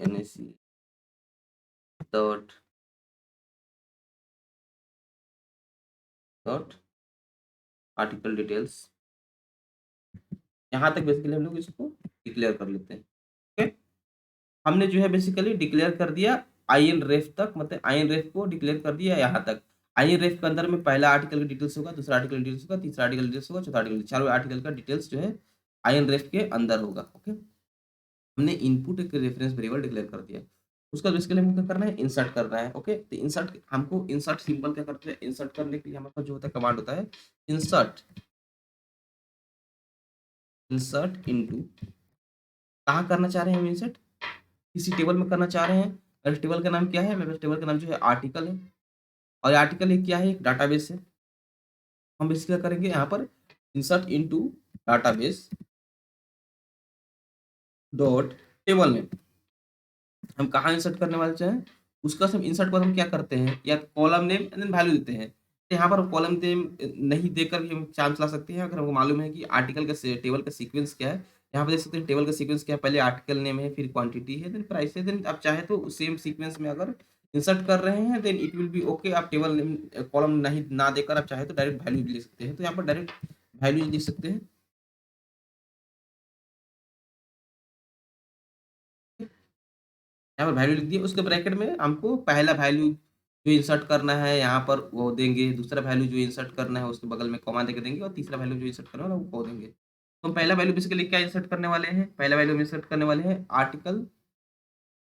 nac dot dot article details. यहाँ तक बेसिकली हम लोग इसको डिक्लेयर कर लेते हैं। ओके, हमने जो है बेसिकली डिक्लेयर कर दिया आईएन रेफ तक, मतलब आईएन रेफ को डिक्लेयर कर दिया यहाँ तक। आईएन रेफ के अंदर में पहला आर्टिकल का डिटेल्स होगा, दूसरा आर्टिकल डिटेल्स होगा, तीसरा आर्टिकल डिटेल्स होगा, चौथा आर्टिकल, चारों आर्टिकल का डिटेल्स जो है आईएन रेफ के अंदर होगा। ओके, हमने इनपुट एक रेफरेंस वेरिएबल डिक्लेयर कर दिया। उसका बेसिकली हमको क्या करना है, इंसर्ट करना है। ओके, तो इंसर्ट हमको इंसर्ट सिंपल क्या करते हैं, इंसर्ट करने के लिए हमारे पास जो होता है कमांड होता है इंसर्ट, इंसर्ट इनटू। कहाँ करना चाह रहे हैं हम इंसर्ट, किसी टेबल में करना चाह रहे हैं। और टेबल का नाम क्या है, मेरे पास टेबल का नाम जो है आर्टिकल है और आर्टिकल एक क्या है, एक डाटाबेस है। हम बेसिकली क्या करेंगे यहाँ पर insert into database dot table में हम कहाँ इंसर्ट करने वाले चाहें, उसका सब इंसर्ट पर हम क्या करते हैं, या column name and then value देते हैं। तो यहाँ पर कॉलम नेम नहीं देकर भी हम चांस ला सकते हैं। अगर हमको मालूम है कि आर्टिकल का टेबल का सीक्वेंस क्या है, यहाँ पे देख सकते हैं टेबल का सीक्वेंस क्या है, पहले आर्टिकल नेम है, फिर क्वांटिटी है, देन प्राइस है, देन आप चाहे तो सेम सीक्वेंस में अगर इंसर्ट कर रहे हैं then it will be okay. आप टेबल नेम कॉलम नहीं ना देकर आप चाहे तो डायरेक्ट वैल्यू भी ले सकते हैं। तो यहाँ पर डायरेक्ट वैल्यू लिख सकते हैं। यहाँ पर वैल्यू लिख दिया, उसके ब्रैकेट में हमको पहला वैल्यू जो इंसर्ट करना है यहाँ पर वो देंगे, दूसरा वैल्यू जो इंसर्ट करना है उसके बगल में कॉमा देके देंगे और तीसरा वैल्यू जो इंसर्ट करना है वो देंगे। तो हम पहला वैल्यू बेसिकली क्या इंसर्ट करने वाले हैं? पहला वैल्यू हम इंसर्ट करने वाले हैं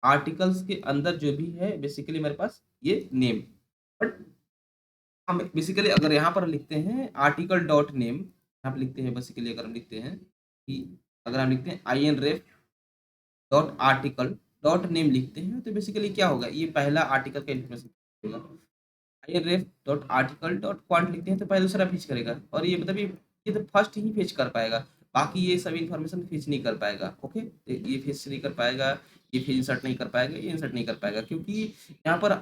आर्टिकल्स के अंदर जो भी है बेसिकली मेरे पास ये नेम। बट हम बेसिकली अगर यहाँ पर लिखते हैं आर्टिकल डॉट नेम, यहाँ पे लिखते हैं बेसिकली अगर हम लिखते हैं कि अगर हम लिखते हैं INREF dot article dot name लिखते हैं तो बेसिकली क्या होगा, ये पहला आर्टिकल का इन्फॉर्मेशन देगा। INREF dot article dot quant लिखते हैं तो पहले दूसरा फेच करेगा, और ये मतलब ये तो फर्स्ट ही फेच कर पाएगा, बाकी ये सभी इन्फॉर्मेशन फेच नहीं कर पाएगा। ओके, तो ये फेच नहीं कर पाएगा, ये फेच इंसर्ट नहीं कर पाएगा, ये इंसर्ट नहीं कर पाएगा, क्योंकि यहाँ पर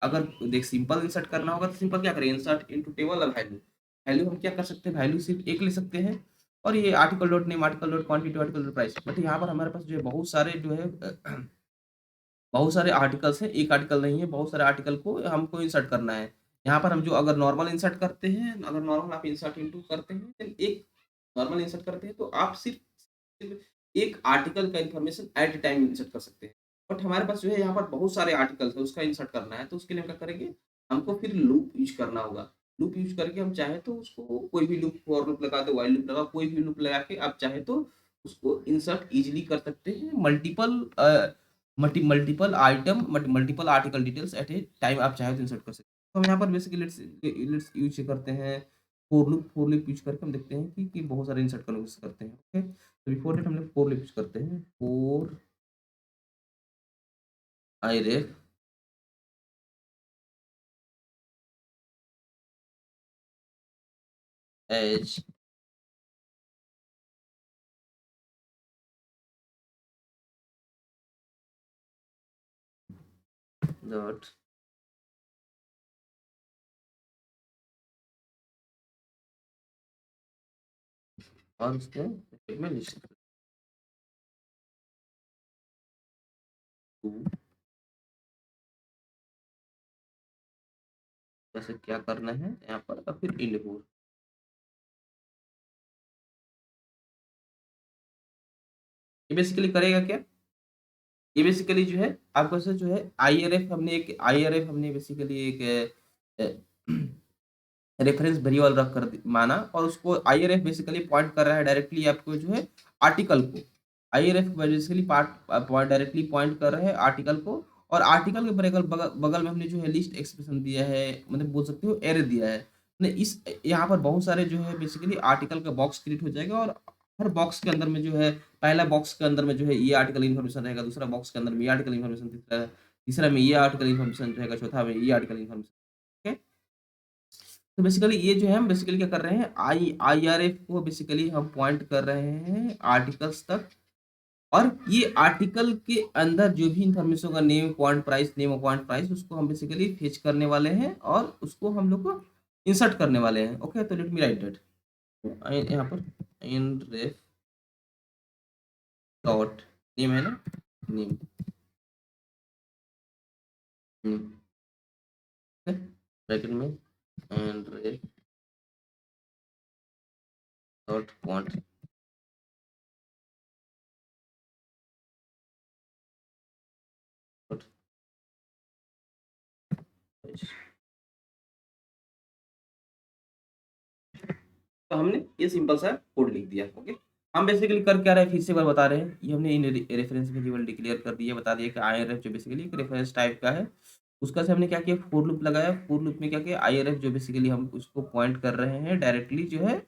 अगर देख सिंपल इंसर्ट करना होगा तो सिंपल क्या करें, इंसर्ट इनटू टेबल और वैल्यू। वैल्यू हम क्या कर सकते हैं, वैल्यू सिर्फ एक ले सकते हैं, और ये article dot name, article dot quantity, article dot price. But यहाँ पर हमारे पास जो है बहुत सारे जो है बहुत सारे आर्टिकल्स हैं, एक आर्टिकल नहीं है, बहुत सारे आर्टिकल को हमको इंसर्ट करना है। यहाँ पर हम जो अगर नॉर्मल इंसर्ट करते हैं, अगर नॉर्मल आप इंसर्ट इनटू करते हैं, then एक नॉर्मल इंसर्ट करते हैं तो आप सिर्फ एक आर्टिकल का information at a time insert कर सकते हैं। बट हमारे पास जो है यहाँ पर बहुत सारे आर्टिकल्स है, उसका इंसर्ट करना है, तो उसके लिए हम क्या करेंगे, हमको फिर लूप यूज करना होगा। लूप यूज करके हम चाहे तो उसको कोई भी लूप, फॉर लूप लगा दो, व्हाइल लूप लगा, कोई भी लूप लगा के आप चाहे तो उसको इंसर्ट इजीली कर सकते हैं। Multiple item multiple article details at a time आप चाहे तो इंसर्ट कर सकते हैं। तो हम यहाँ पर बेसिकली लेट्स यूज करते हैं फोर लूप यूज करके हम देखते हैं कि बहुत सारे इंसर्ट करने की कोशिश करते हैं। ओके, तो बिफोर दैट हम लोग फोर लूप यूज करते हैं, फोर आई रेफ एज डॉट और उसके में लिस्ट टू, जैसे क्या करना है यहाँ पर, और फिर इंड फोर। ये बेसिकली करेगा क्या, ये बेसिकली जो है आपको से जो है आई आर एफ हमने बेसिकली एक रेफरेंस वेरिएबल रख कर माना, और उसको आईआरएफ बेसिकली पॉइंट कर रहा है डायरेक्टली आपको जो है आर्टिकल को। IRF basically part point directly point कर रहा है आर्टिकल को, और आर्टिकल के बगल में हमने जो है लिस्ट एक्सप्रेशन दिया है, मतलब बोल सकते हो एरे दिया है। ने इस यहाँ पर बहुत सारे जो है बेसिकली आर्टिकल का बॉक्स क्रिएट हो जाएगा, और हर बॉक्स के अंदर में जो है पहला बॉक्स के अंदर में जो है ये आर्टिकल इन्फॉर्मेशन रहेगा, दूसरा बॉक्स के अंदर में ये आर्टिकल इन्फॉर्मेशन, तीसरा में ये आर्टिकल इन्फॉर्मेशन रहेगा, चौथा में ये आर्टिकल इन्फॉर्मेशन। तो बेसिकली ये जो है हम बेसिकली क्या कर रहे हैं, आईआरएफ को बेसिकली हम पॉइंट कर रहे हैं आर्टिकल्स तक, और ये आर्टिकल के अंदर जो भी इंफॉर्मेशन होगा, नेम पॉइंट प्राइस, नेम और पॉइंट प्राइस, उसको हम बेसिकली फेच करने वाले हैं और उसको हम लोग को इंसर्ट करने वाले हैं। ओके, तो लेट मी राइट दैट। यहाँ पर इन रेफ डॉट नेम है ना, नेम ब्रैकेट में and ref dot quant dot तो हमने ये सिंपल सा कोड लिख दिया। ओके, हम बेसिकली कर क्या रहे हैं, फिर से एक बार बता रहे हैं, ये हमने इन रेफरेंस वेरिएबल डिक्लेयर कर दिया, बता दिया कि आईआरएफ जो बेसिकली एक रेफरेंस टाइप का है, उसका से हमने क्या किया, फोर लूप लगाया, फोर लूप में क्या किया, आईआरएफ जो बेसिकली हम उसको पॉइंट कर रहे हैं डायरेक्टली जो है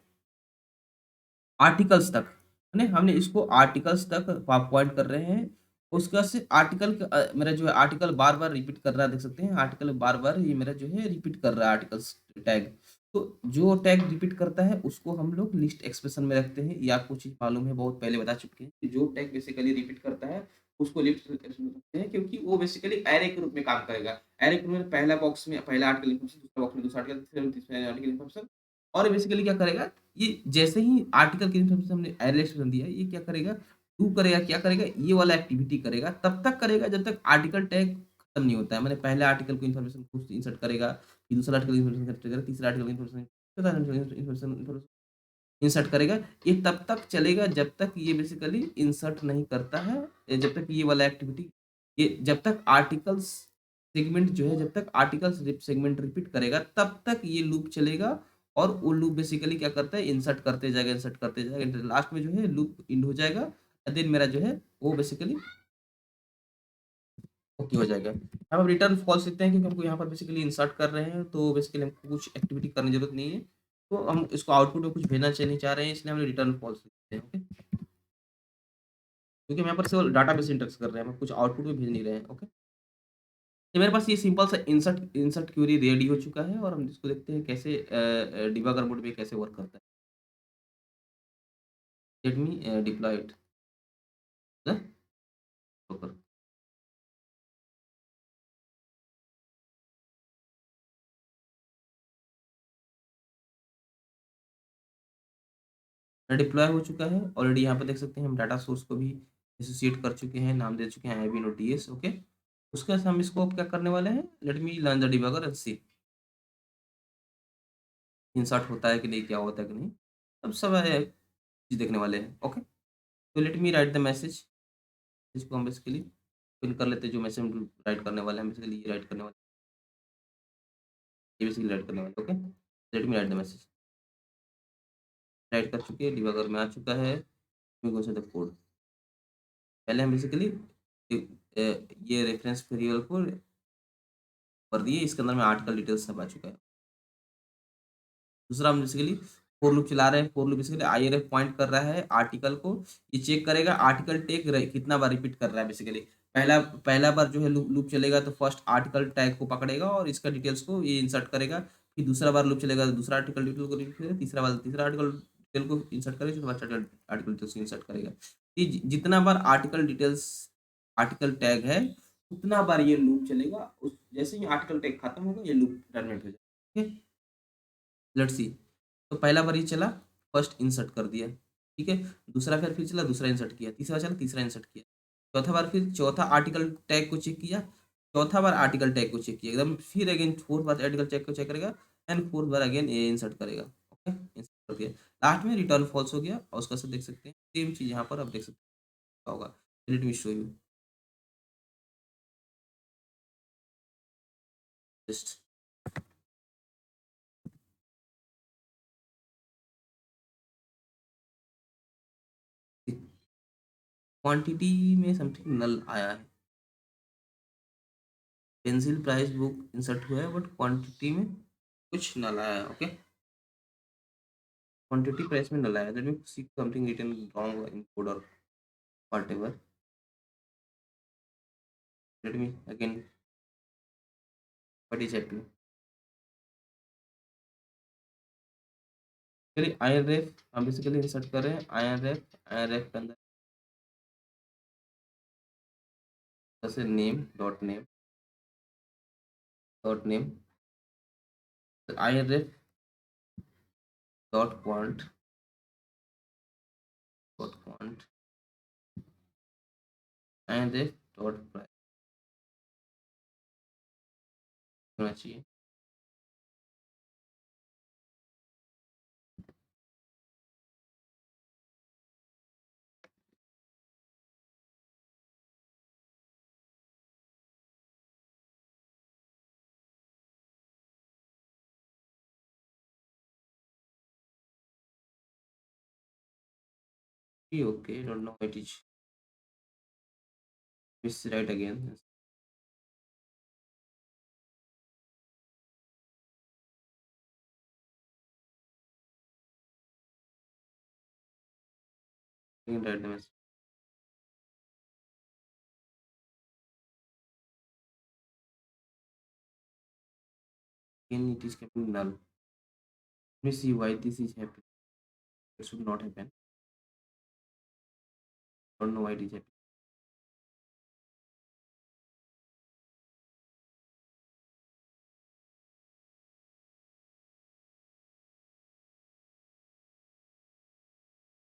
आर्टिकल्स तक, है ना, हमने इसको आर्टिकल्स तक पॉइंट कर रहे हैं। उसका से आर्टिकल मेरा जो है आर्टिकल बार बार रिपीट कर रहा है, देख सकते हैं आर्टिकल बार बार ये मेरा जो है रिपीट कर रहा है आर्टिकल्स टैग। तो जो टैग रिपीट करता है उसको हम लोग लिस्ट एक्सप्रेशन में रखते हैं, ये आपको चीज मालूम है, बहुत पहले बता चुके हैं कि जो टैग बेसिकली रिपीट करता है उसको लिस्ट एक्सप्रेशन में रखते हैं, क्योंकि वो बेसिकली एरे के रूप में काम करेगा। एरे के रूप में पहला बॉक्स में पहला आर्टिकल इन्फॉर्मेशन, दूसरा बॉक्स में दूसरा आर्टिकल, तीसरे में तीसरा आर्टिकल इन्फॉर्मेशन, और बेसिकली क्या करेगा, ये जैसे ही आर्टिकल के इन्फॉर्मेशन हमने एरे लिस्ट दिया, ये क्या करेगा, डू करेगा, क्या करेगा, ये वाला एक्टिविटी करेगा, तब तक करेगा जब तक आर्टिकल टैग खत्म नहीं होता है। मैंने पहले आर्टिकल को इन्फॉर्मेशन कुछ इंसर्ट करेगा, फिर दूसरा आर्टिकल इन्फॉर्मेशन करेगा, तीसरा आर्टिकल इन्फॉर्मेशन, चौथा इन्फॉर्मेशन इंसर्ट करेगा। ये तब तक चलेगा जब तक ये बेसिकली इंसर्ट नहीं करता है, जब तक ये वाला एक्टिविटी ये जब तक आर्टिकल्स सेगमेंट जो है, जब तक आर्टिकल्स सेगमेंट रिपीट करेगा तब तक ये लूप चलेगा। और वो लूप बेसिकली क्या करता है, इंसर्ट करते जाएगा, इंसर्ट करते जाएगा, लास्ट में जो है लूप इंड हो जाएगा। देन मेरा जो है वो बेसिकली ओके हो जाएगा। हम अब रिटर्न फॉल्स लिखते हैं क्योंकि हमको यहाँ पर बेसिकली इंसर्ट कर रहे हैं, तो बेसिकली हमको कुछ एक्टिविटी करने की जरूरत नहीं है। तो हम इसको आउटपुट में कुछ भेजना नहीं चाह रहे हैं, इसलिए हम रिटर्न फॉल्स लिखते हैं। ओके, क्योंकि हम यहाँ पर सिर्फ डाटाबेस इंटरेक्ट कर रहे हैं, हम कुछ आउटपुट में भेज नहीं रहे हैं। ओके, तो मेरे पास ये सिंपल सा इंसर्ट इंसर्ट क्वेरी रेडी हो चुका है, और हम इसको देखते हैं कैसे डिबगर मोड में कैसे वर्क करता है। Let me deploy it the deploy हो चुका है ऑलरेडी। यहाँ पे देख सकते हैं हम डाटा सोर्स को भी एसोसिएट कर चुके हैं, नाम दे चुके हैं I B no T S. Okay, उसके बाद हम इसको अब क्या करने वाले हैं, let me learn the debugger and see insert होता है कि नहीं, क्या होता है कि नहीं, अब सब चीज देखने वाले हैं। ओके, तो let me write the message. इसको हम बेसिकली फिल कर लेते हैं, जो मैसेज हम राइट करने वाले हैं, बेसिकली ये राइट करने वाले, ये बेसिकली राइट करने वाले। Okay, let me write the message. Write कर चुके हैं, डिबगर में आ चुका है। We go to the code. पहले हम बेसिकली ये रेफरेंस वेरिएबल को कर दिए, इसके अंदर में आर्टिकल डिटेल्स सब आ चुका है। दूसरा हम बेसिकली फॉर लूप चला रहे हैं। For loop basically IRF point कर रहा है आर्टिकल को, ये चेक करेगा आर्टिकल टैग कितना बार रिपीट कर रहा है। बेसिकली पहला पहला बार जो है लूप लूप चलेगा तो फर्स्ट आर्टिकल टैग को पकड़ेगा और इसका डिटेल्स को ये इंसर्ट करेगा। फिर दूसरा बार लूप चलेगा तो दूसरा आर्टिकल डिटेल को रिपीट करेगा, तीसरा बार तीसरा आर्टिकल डिटेल को इंसर्ट करेगा, चौथा आर्टिकल डिटेल्स को इंसर्ट करेगा। ये जितना बार आर्टिकल डिटेल्स आर्टिकल टैग है उतना बार ये लूप चलेगा। उस जैसे ही आर्टिकल टैग खत्म होगा ये लूप टर्मिनेट हो जाएगा। ठीक है, लेट्स सी। तो पहला बार ये चला, फर्स्ट इंसर्ट कर दिया, ठीक है। दूसरा फिर चला, दूसरा इंसर्ट किया, तीसरा चला, तीसरा इंसर्ट किया। चौथा बार फिर चौथा आर्टिकल टैग को चेक किया, चौथा बार आर्टिकल टैग को चेक किया एकदम, फिर अगेन फोर्थ बार आर्टिकल टैग को चेक करेगा, एंड फोर्थ बार अगेन ये इंसर्ट करेगा। ओके, इंसर्ट कर दिया, लास्ट में रिटर्न फॉल्स हो गया। और उसका से देख सकते हैं सेम चीज यहाँ पर आप देख सकते हैं क्या होगा। Let me show you just. Quantity में समथिंग नल आया है, पेंसिल प्राइस बुक इंसर्ट हुआ है, बट क्वांटिटी में कुछ नल आया है। ओके, quantity price में null आया, that means something written wrong in code or whatever. Let me again, what is happening? चलिए IRF हम बेसिकली इंसर्ट कर रहे हैं। IRF के अंदर जैसे name IRF dot quant IRF dot price होना चाहिए। Okay, don't know what is miss right again. Right the again, it is keeping null. Let me see why this is happening. It should not happen. Don't know why it is happening.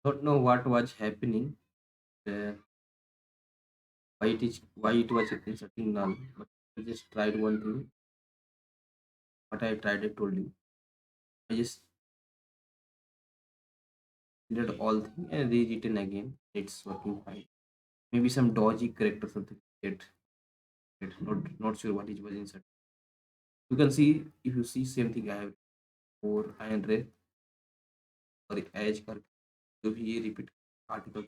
Don't know what was happening. Uh, why it was inserting null, but I just tried one thing. What I tried, I told you. I just did all thing and rewritten again. It's working fine. Maybe some dodgy character certificate. not sure what is was insert. You can see, if you see same thing I have for iron ray और as कर जो भी ये repeat article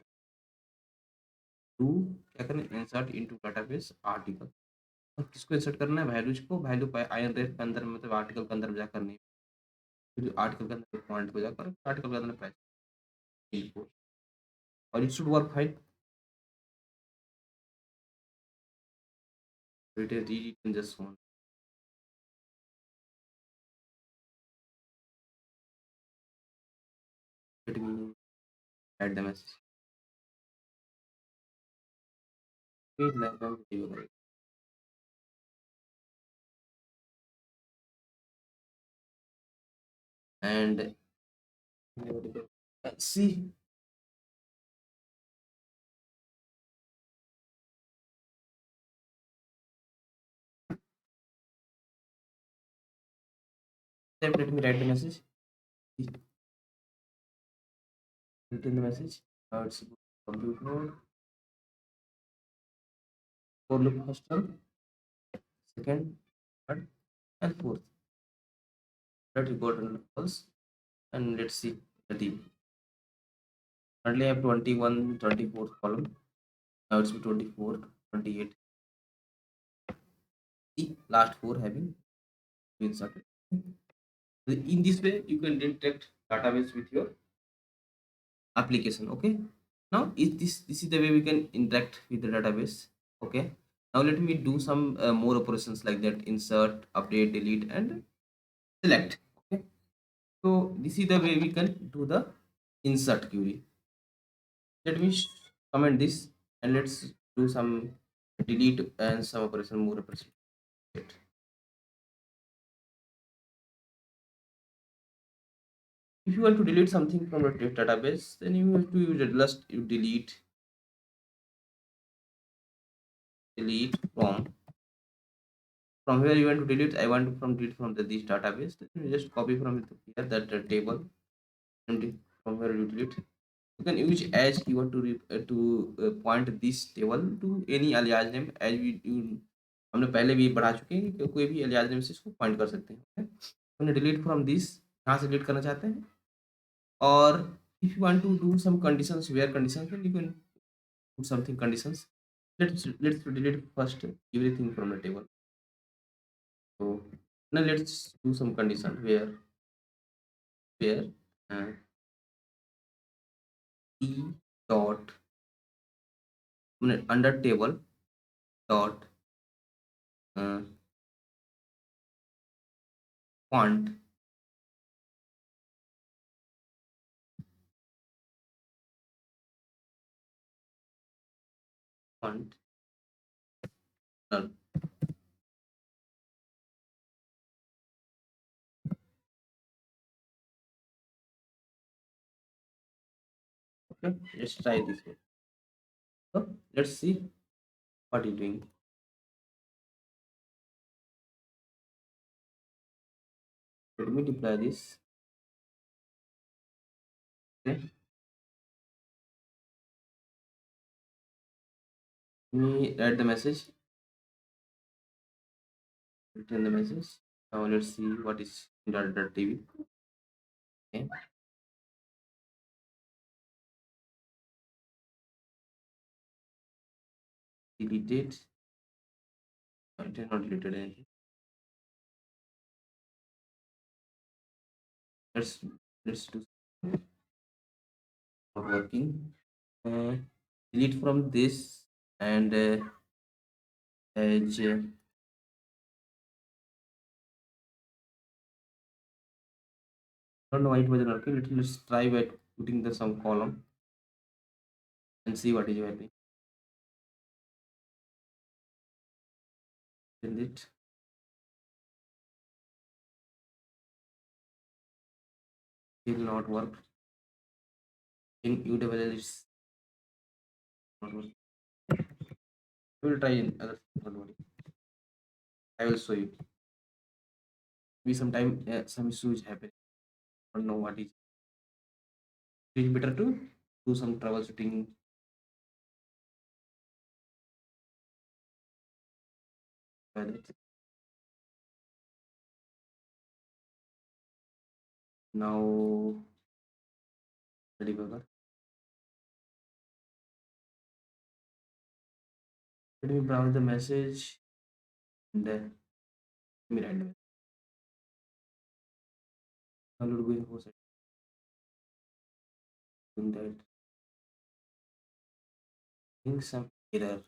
to क्या करना है, insert into database article. और किसको इंसर्ट करना है, वैल्यूज को, वैल्यू पे आयन रेट के अंदर मतलब आर्टिकल के अंदर जाकर नहीं, फिर आर्टिकल के अंदर पॉइंट को जाकर आर्टिकल के अंदर प्राइस इनको, और it should work fine. It is easy just one, let me add the message, फिर like and see let me write the message, written the message. Now it's compute mode, for loop first term, second, third, and fourth. Let it go to false, and let's see the team. Currently I have 21, 24th column. Now it's 24, 28. The last four having been inserted. In this way, you can interact database with your application. Okay. Now is this is the way we can interact with the database. Okay. Now let me do some more operations like that: insert, update, delete, and select. Okay. So this is the way we can do the insert query. Let me comment this, and let's do some delete and some operation, more operation. If you want to delete something from your database, then you have to use just you delete from where you want to delete. I want to delete from this database, then you just copy from here that table, and from where you delete, you can use as keyword to point this table to any alias name, as we हमने पहले भी बढ़ा चुके हैं कि कोई भी alias name से इसको पॉइंट कर सकते हैं। हमने डिलीट फ्रॉम दिस, यहाँ से डिलीट करना चाहते हैं, और if you want to do some conditions, where conditions, then you can put something conditions. Let's delete first everything from the table. So now let's do some condition where uh, t dot under table dot uh, font font null. Okay, let's try this one. So let's see what it's doing. Let me deploy this. Okay, let me write the message, return the message. Now let's see what is .tv. Okay, deleted. It is not deleted anything. Let's do not working. Uh, Delete from this, and edge. Don't know why it wasn't working. Let's try by putting the some column and see what is happening. Send it. Still not work. In UWL it's not working. We will try in other. Don't worry. I will show you. Maybe sometime some issues happen. Don't know what is. It is better to do some troubleshooting Valid. Now the debugger. Let me browse the message and then let me write the download going for doing that. Think some error.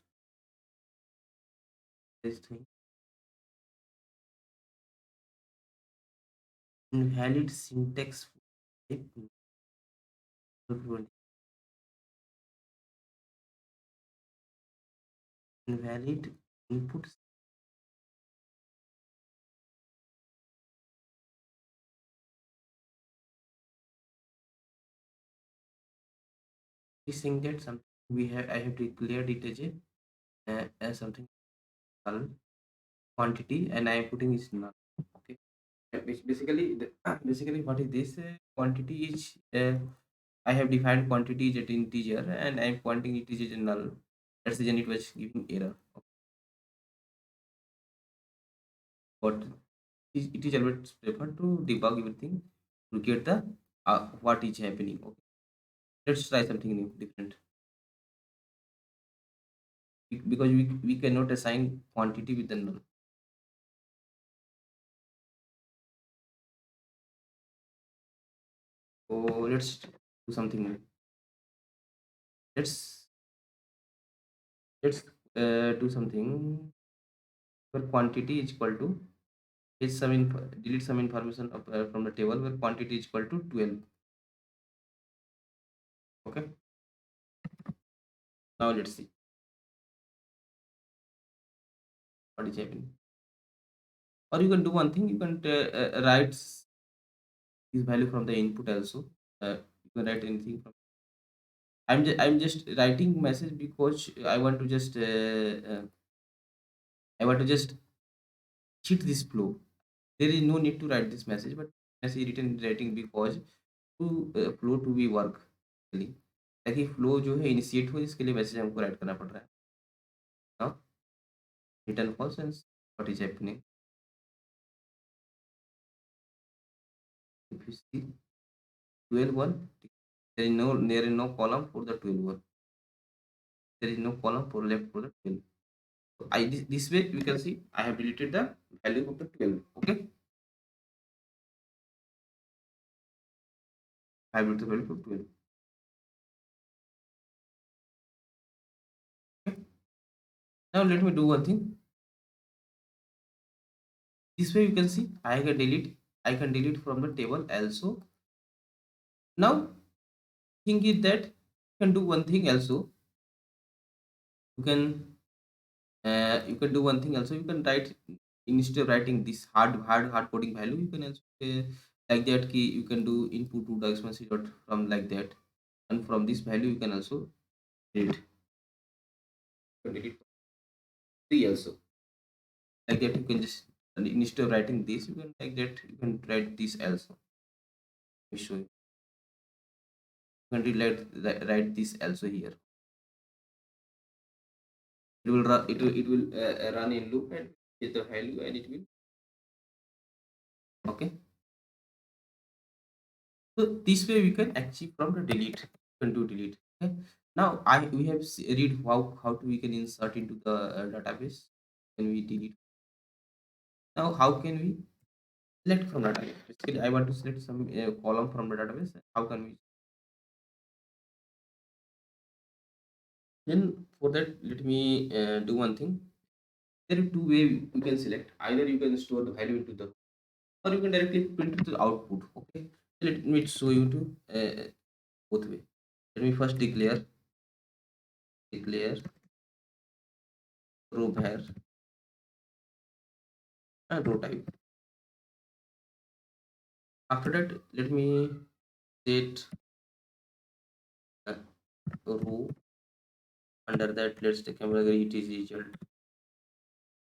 This thing invalid syntax type, invalid input. He's saying that something we have I have declared it as something null quantity and I am putting is null. Okay. Basically, basically what is this quantity is I have defined quantity is at integer and I am pointing it is a null. That's the reason it was giving error. Okay. But it is always preferred to debug everything to get the what is happening. Okay. Let's try something new, different. Because we cannot assign quantity with the null. So let's do something new. Let's do something where quantity is equal to is some delete some information from the table where quantity is equal to 12. Okay. Now let's see what is happening. Or you can do one thing. You can write this value from the input also. You can write anything from. I'm just writing message because I want to just cheat this flow. There is no need to write this message, but message written writing because to flow to be work लिए ताकि flow जो है initiate हो इसके लिए message हमको right करना पड़ रहा है now return false and what is happening if you see 12 1 there is no column for the 12 one. There is no column for left for the 12. So this way we can see I have deleted the value of the 12. Okay, I have deleted the value of 12. Okay. Now let me do one thing. This way you can see I can delete from the table also. Now thing is that you can do one thing also. You can you can do one thing also. You can write instead of writing this hard coding value. You can also like that key. You can do input to the expenses dot from like that, and from this value you can also delete. You can delete three also like that. You can just and instead of writing this, you can like that. You can write this also. Let me show you. You can write this also here. It will run. It will run in loop and get the value and it will okay. So this way we can achieve from the delete. You can do delete. Okay. Now we have read how to we can insert into the database. Can we delete? Now how can we select from the database? Basically, I want to select some column from the database. How can we? Then for that, let me do one thing. There are two ways you can select. Either you can store the value into the, or you can directly print it to the output. Okay. Let me show you to both way. Let me first declare row var and row type. After that, let me set a row. Under that, let's take category it is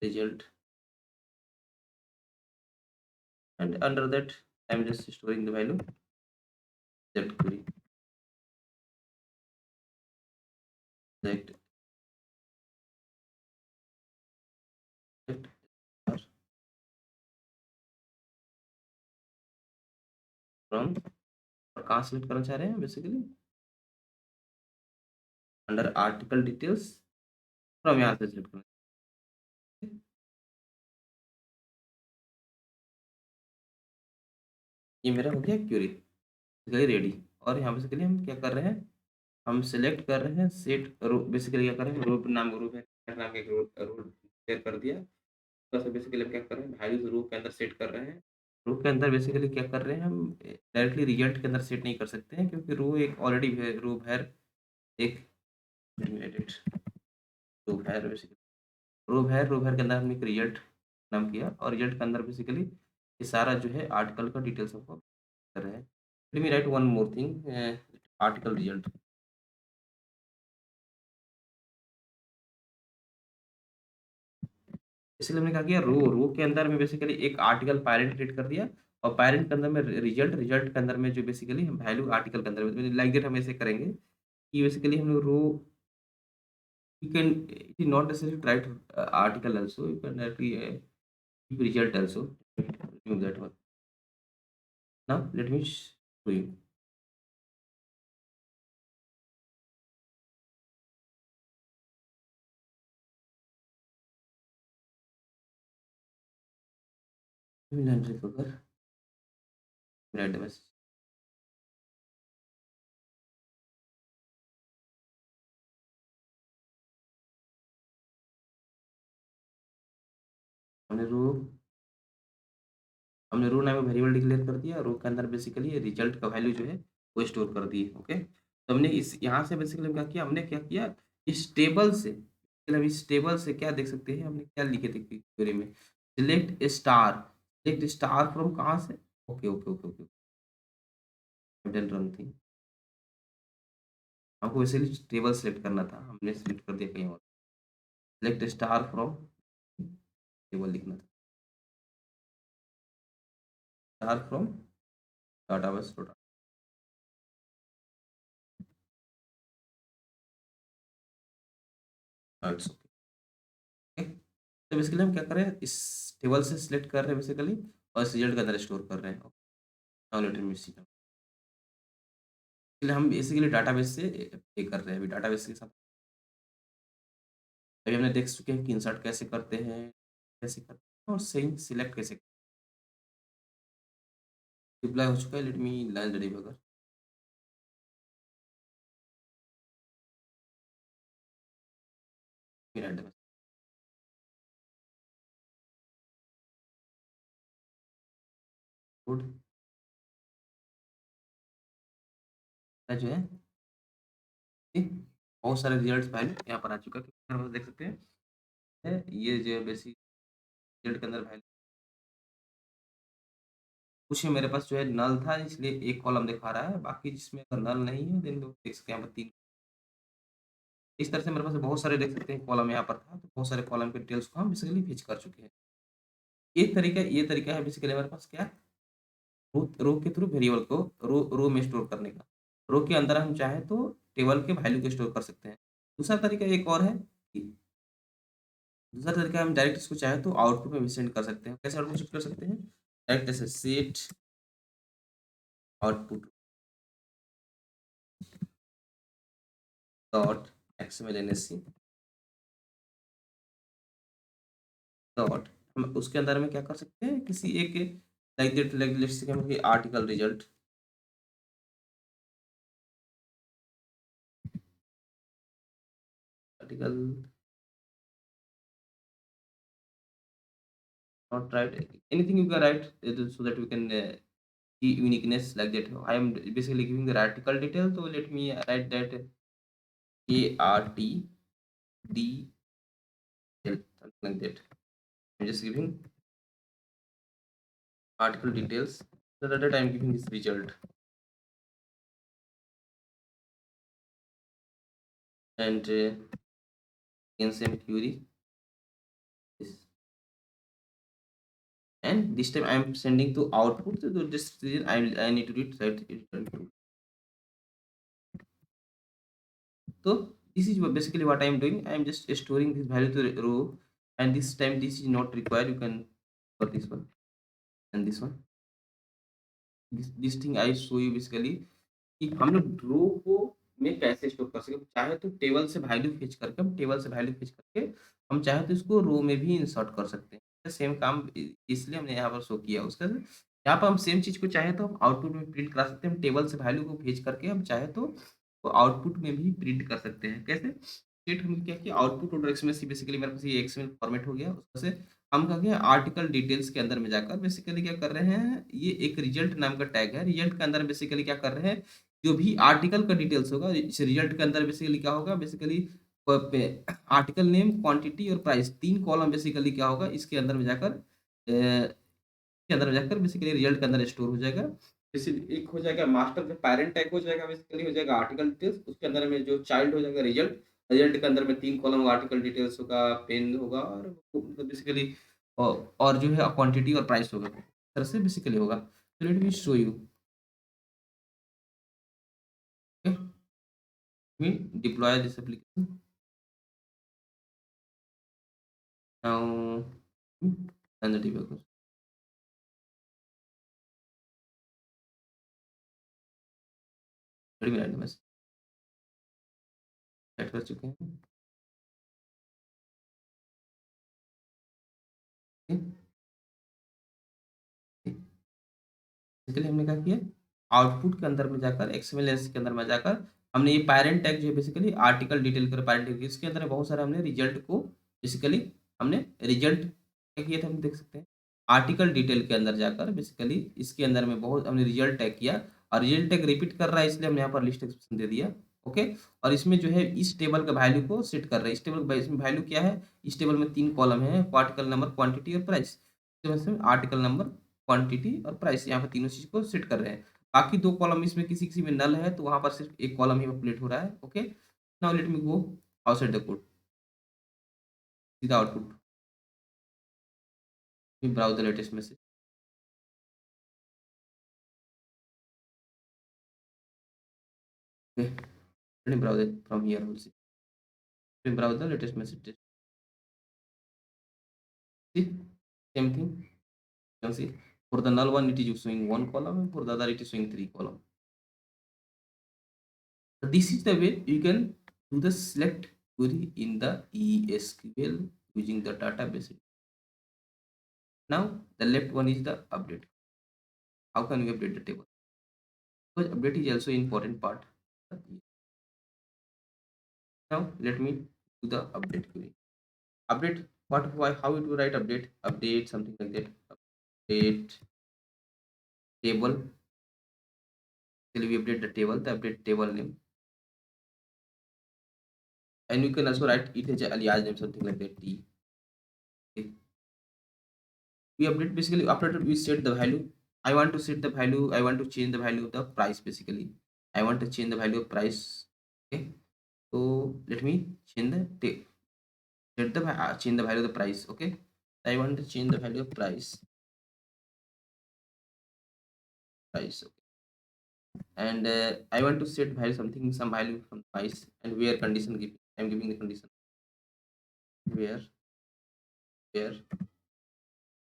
result, and under that, I'm just storing the value that query that from, और कहाँ select करना चाह रहे हैं basically, under article details, from यहाँ से select करना है। ये मेरा हो गया क्यूरी बेसिकली रेडी। और यहाँ बेसिकली हम क्या कर रहे हैं, हम सिलेक्ट कर रहे हैं सेट रो, बेसिकली क्या कर रहे हैं, रो नाम ग्रुप है, नाम के रो शेयर कर दिया। तो बेसिकली हम क्या कर रहे हैं, वैल्यूज रो के अंदर सेट कर रहे हैं। रो के अंदर बेसिकली क्या कर रहे हैं, हम डायरेक्टली रिजल्ट के अंदर सेट नहीं कर सकते हैं, क्योंकि रो एक ऑलरेडी रो भैर एक एडिट रो भैर बेसिकली रो भैर के अंदर हमने एक रिजल्ट नाम किया, और रिजल्ट के अंदर बेसिकली ये सारा जो है आर्टिकल का डिटेल्स हमको कर रहे हैं। Let me right one more thing, article result. इसलिए हमने क्या किया, रो के अंदर में बेसिकली एक आर्टिकल पैरेंट क्रिएट कर दिया, और पैरेंट के अंदर में रिजल्ट के अंदर में जो बेसिकली हम वैल्यू आर्टिकल के अंदर में लाइक दैट हम ऐसे करेंगे कि बेसिकली हम लोग row, you can it is not necessary to write article also, you can directly keep result also, remove that one. Now let me show you. We will enter figure, write the message. हमने रो हमने रो नाम में variable declare कर दिया, रो के अंदर basically result का value जो है वो स्टोर कर दी, ओके। तो हमने इस यहाँ से बेसिकली क्या किया, हमने क्या किया, इस टेबल से मतलब इस टेबल से क्या देख सकते हैं, हमने क्या लिखे थे क्वेरी में, सिलेक्ट स्टार फ्रॉम कहाँ से, okay okay okay okay, done run थी, हमको बेसिकली टेबल सेलेक्ट करना था, हमने सेलेक्ट कर दिया कहीं और, सिलेक्ट स्टार फ्रॉम टेबल लिखना था, star from database data, it's okay. तो बेसिकली हम क्या कर रहे हैं, इस टेबल से सिलेक्ट कर रहे हैं बेसिकली, और इस रिजल्ट के अंदर स्टोर कर रहे हैं। नाउ लेट मी सी, इसलिए हम बेसिकली डाटाबेस से पे कर रहे हैं, अभी डाटाबेस के साथ अभी हमने देख चुके हैं कि इंसर्ट कैसे करते हैं, कैसे करते हैं, और सही सिलेक्ट कैसे डिप्लॉय हो चुका है। Late me learn the debugger, मेरा डाटाबेस कोड जो है, ठीक, बहुत सारे रिजल्ट्स वैल्यू यहाँ पर आ चुका है, यहाँ पर देख सकते हैं, ये जो है बेसिक रिजल्ट के अंदर वैल्यू कुछ मेरे पास जो है नल था, इसलिए एक कॉलम दिखा रहा है, बाकी जिसमें अगर नल नहीं है देन देख सकते हैं यहाँ पर तीन, इस तरह से मेरे पास बहुत सारे देख सकते हैं कॉलम यहाँ पर था, तो बहुत सारे कॉलम के डिटेल्स को हम बेसिकली फिच कर चुके हैं। ये तरीका है बेसिकली हमारे पास क्या, रो के थ्रू वेरिएबल को रो में स्टोर करने का, रो के अंदर हम चाहे तो टेबल के वैल्यू को स्टोर कर सकते हैं। दूसरा तरीका एक और है कि दूसरा तरीका हम डायरेक्ट इसको चाहे तो आउटपुट में भी सेंड कर सकते हैं। कैसे आउटपुट शिफ्ट कर सकते हैं, डायरेक्ट ऐसे set output dot XML dot, हम उसके अंदर में क्या कर सकते हैं, किसी एक like that like let's say हम article result, article not write anything, you can write so that we can see uniqueness like that. I am basically giving the article detail, so let me write that ARTDL, something like that. I'm just giving article details, so that I'm giving this result, and in same query this, and this time I'm sending to output, so this reason I need to read right return true. So this is basically what I am doing. I am just storing this value to the row, and this time this is not required. You can for this one and this one. This thing I show you basically कि हम लोग रो को में कैसे store कर सकें। चाहे तो टेबल से वैल्यू फेच करके हम टेबल से वैल्यू फेच करके हम चाहे तो इसको रो में भी इंसर्ट कर सकते हैं। सेम काम इसलिए हमने यहाँ पर शो किया उसका। यहाँ पर हम सेम चीज़ को चाहे तो हम आउटपुट में प्रिंट करा सकते हैं। हम टेबल से वैल्यू को फेच करके हम चाहे तो आउटपुट में भी प्रिंट कर सकते हैं। कैसे? स्टेट हमने क्या किया, आउटपुट ऑर्डर एक्सएमएल बेसिकली मेरे पास ये एक्सएमएल फॉर्मेट हो गया। उसमें से हम क्या किया, आर्टिकल डिटेल्स के अंदर में जाकर बेसिकली क्या कर रहे हैं, ये एक रिजल्ट नाम का टैग है। रिजल्ट के अंदर बेसिकली क्या कर रहे हैं, जो भी आर्टिकल का डिटेल्स होगा इस रिजल्ट के अंदर बेसिकली क्या होगा, बेसिकली आर्टिकल नेम, क्वांटिटी और प्राइस, 3 कॉलम बेसिकली क्या होगा इसके अंदर में जाकर के अंदर जाकर बेसिकली रिजल्ट के अंदर स्टोर हो जाएगा। जैसे एक हो जाएगा मास्टर जो पेरेंट टैग हो जाएगा, बेसिकली हो जाएगा आर्टिकल डिटेल्स। उसके अंदर में जो चाइल्ड हो जाएगा रिजल्ट। रिजल्ट के अंदर में 3 कॉलम आर्टिकल डिटेल्स होगा, पेन होगा और मतलब बेसिकली और जो है क्वांटिटी और प्राइस होगा। इस तरह से बेसिकली होगा। तो let me show you. Okay, we deploy this application now and the debugger ready में मैसेज सेट कर चुके हैं। बेसिकली हमने क्या किया, आउटपुट के अंदर में जाकर एक्सएमएल के अंदर में जाकर हमने ये पैरेंट टैग जो है बेसिकली आर्टिकल डिटेल कर पैरेंट टैग, इसके अंदर बहुत सारे हमने रिजल्ट को बेसिकली हमने रिजल्ट क्या किया था, हम देख सकते हैं आर्टिकल डिटेल के अंदर जाकर बेसिकली इसके अंदर में बहुत हमने रिजल्ट टैग किया। और रिजल्ट टैग रिपीट कर रहा है इसलिए हमने यहाँ पर लिस्ट एक्सप्रेशन दे दिया। ओके, और इसमें जो है इस टेबल का वैल्यू को सेट कर रहे हैं। इस टेबल इसमें वैल्यू क्या है, इस टेबल में 3 कॉलम है, आर्टिकल नंबर, क्वांटिटी और प्राइस। आर्टिकल नंबर, क्वांटिटी और प्राइस, यहाँ पे तीनों चीज़ को सेट कर रहे हैं। बाकी 2 कॉलम इसमें किसी-किसी में नल है, तो वहाँ पर सिर्फ 1 कॉलम ही पॉपुलेट हो रहा है। Okay, now let me go outside the code, see the output, we browse the latest message. Okay, let me browse it from here also. We browse the latest message. See, same thing. You can see for the null one it is showing 1 column, and for the other it is showing 3 column. This is the way you can do the select query in the ESQL using the database. Now the left one is the update. How can we update the table? Because update is also important part. Now let me do the update query. Update, what, why, how it will write update? Update something like that. Update table. Till we update the table, the update table name, and you can also write it as a alias name, something like that. T. Okay. We update basically after that we set the value. I want to set the value. I want to change the value of the price. Basically, I want to change the value of price. Okay. So let me change the set the change the value of the price. Okay. I want to change the value of price. Price. Okay. And I want to set value something, some value from price, and where condition giving. I'm giving the condition where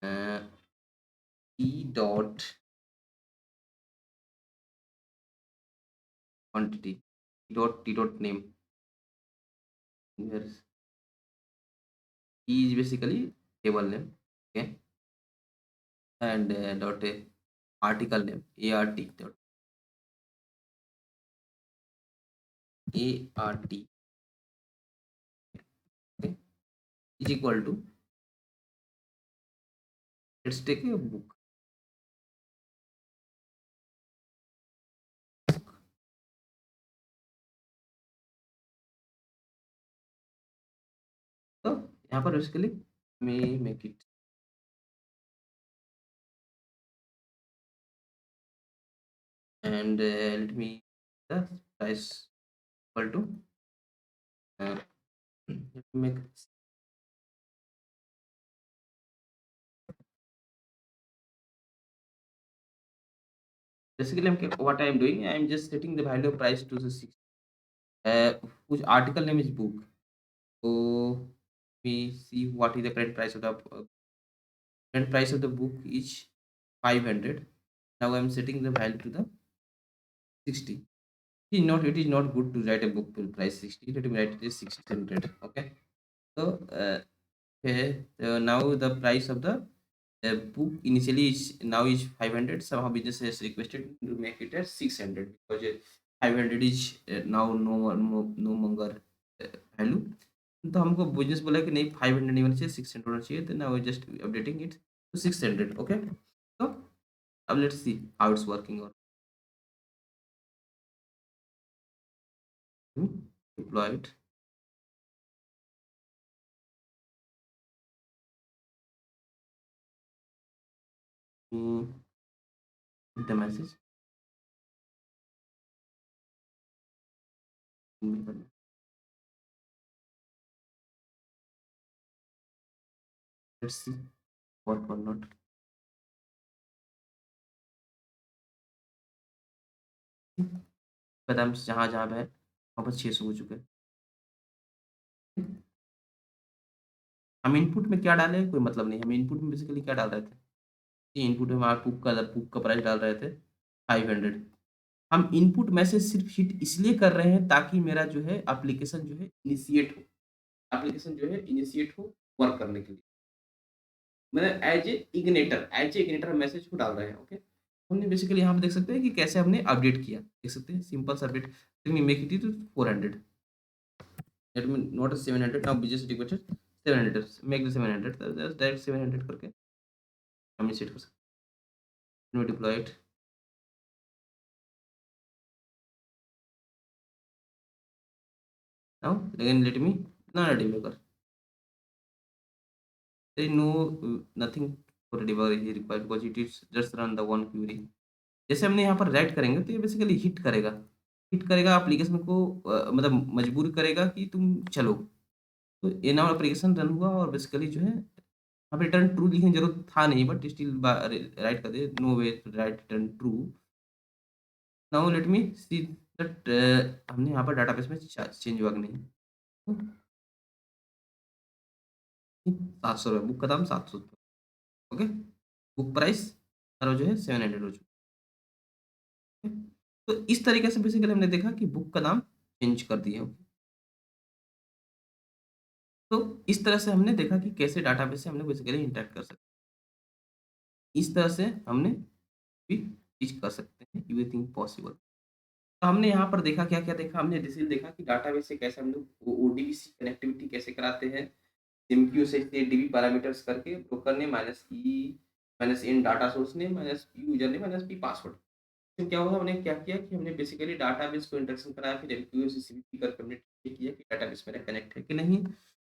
uh, e dot quantity, t dot name, where e is basically table name. Okay, and dot article name, art dot art, okay, is equal to, let's take a book. तो यहाँ पर basically may make it and let me the price equal to let me make basically what I am doing, I am just setting the value of price to the 6, whose article name is book. So we see what is the current price of the book is 500. Now I am setting the value to the 60. It is not good to write a book price 60. Let me write it as 600. Okay. So okay, now the price of the book initially is now is 500. Somehow business has requested to make it as 600 because 500 is now no longer value. तो हमको business बोला कि नहीं 500 नहीं होना चाहिए 600 होना चाहिए. then I was just updating it to 600. Okay. So अब let's see how it's working on. Deploy it. Mm, the message. Let's see work or not. कदम जहाँ जहाँ पे है वहाँ पर 600 हो चुके हैं. हम इनपुट में क्या डाले कोई मतलब नहीं. हम इनपुट में बेसिकली क्या डाल रहे थे. इनपुट में हमारा पुक का प्राइस डाल रहे थे 500. हम इनपुट मैसेज सिर्फ हिट इसलिए कर रहे हैं ताकि मेरा जो है एप्लीकेशन जो है इनिशिएट हो. एप्लीकेशन जो है इनिशिएट हो वर्क करने के लिए. मतलब एज ए इग्निटर मैसेज को डाल रहे हैं. ओके. हमने बेसिकली यहाँ पे देख सकते हैं कि कैसे हमने अपडेट किया. देख सकते हैं सिंपल सा update. Make it to 400. Let me not as 700. Now business requested 700. Make the 700. That's direct 700 करके हम सेट कर सकते हैं. Deploy it. Now again let me ना debugger. There is no nothing for debugger is required because it is just run the one query. जैसे हमने यहाँ पर राइट करेंगे तो ये बेसिकली हिट करेगा एप्लीकेशन को. मतलब मजबूर करेगा कि तुम चलो. तो ये नाउ एप्लीकेशन रन हुआ और बेसिकली जो है यहाँ पे रिटर्न ट्रू लिखने की जरूरत था नहीं बट स्टिल राइट कर दे. No way to write return true. Now let me see that हमने यहाँ पर डाटाबेस में चेंज हुआ कि नहीं. 700 रुपये बुक का दाम 700. ओके. बुक प्राइस और जो है 700 हो चुका है. तो इस तरीके से बेसिकली हमने देखा कि बुक का नाम चेंज कर दिया. तो इस तरह से हमने देखा कि कैसे डाटाबेस से हमने बेसिकली इंटरेक्ट कर सकते हैं. इस तरह से हमने भी चीज कर सकते हैं. Everything possible. तो हमने यहाँ पर देखा क्या-क्या देखा. हमने रिसीव देखा कि डाटाबेस से कैसे हम लोग ओडीबीसी कनेक्टिविटी कैसे कराते हैं. सिमक्यू से डीबी पैरामीटर्स करके ब्रोकर ने -ई -इन डाटा सोर्स ने -पी यूजर ने -पी पासवर्ड. तो क्या हुआ हमने क्या किया कि हमने बेसिकली डाटाबेस को इंटरेक्शन कराया. फिर एमक्यू से सीपी करके हमने चेक किया कि डाटाबेस मेरा कनेक्ट है कि नहीं.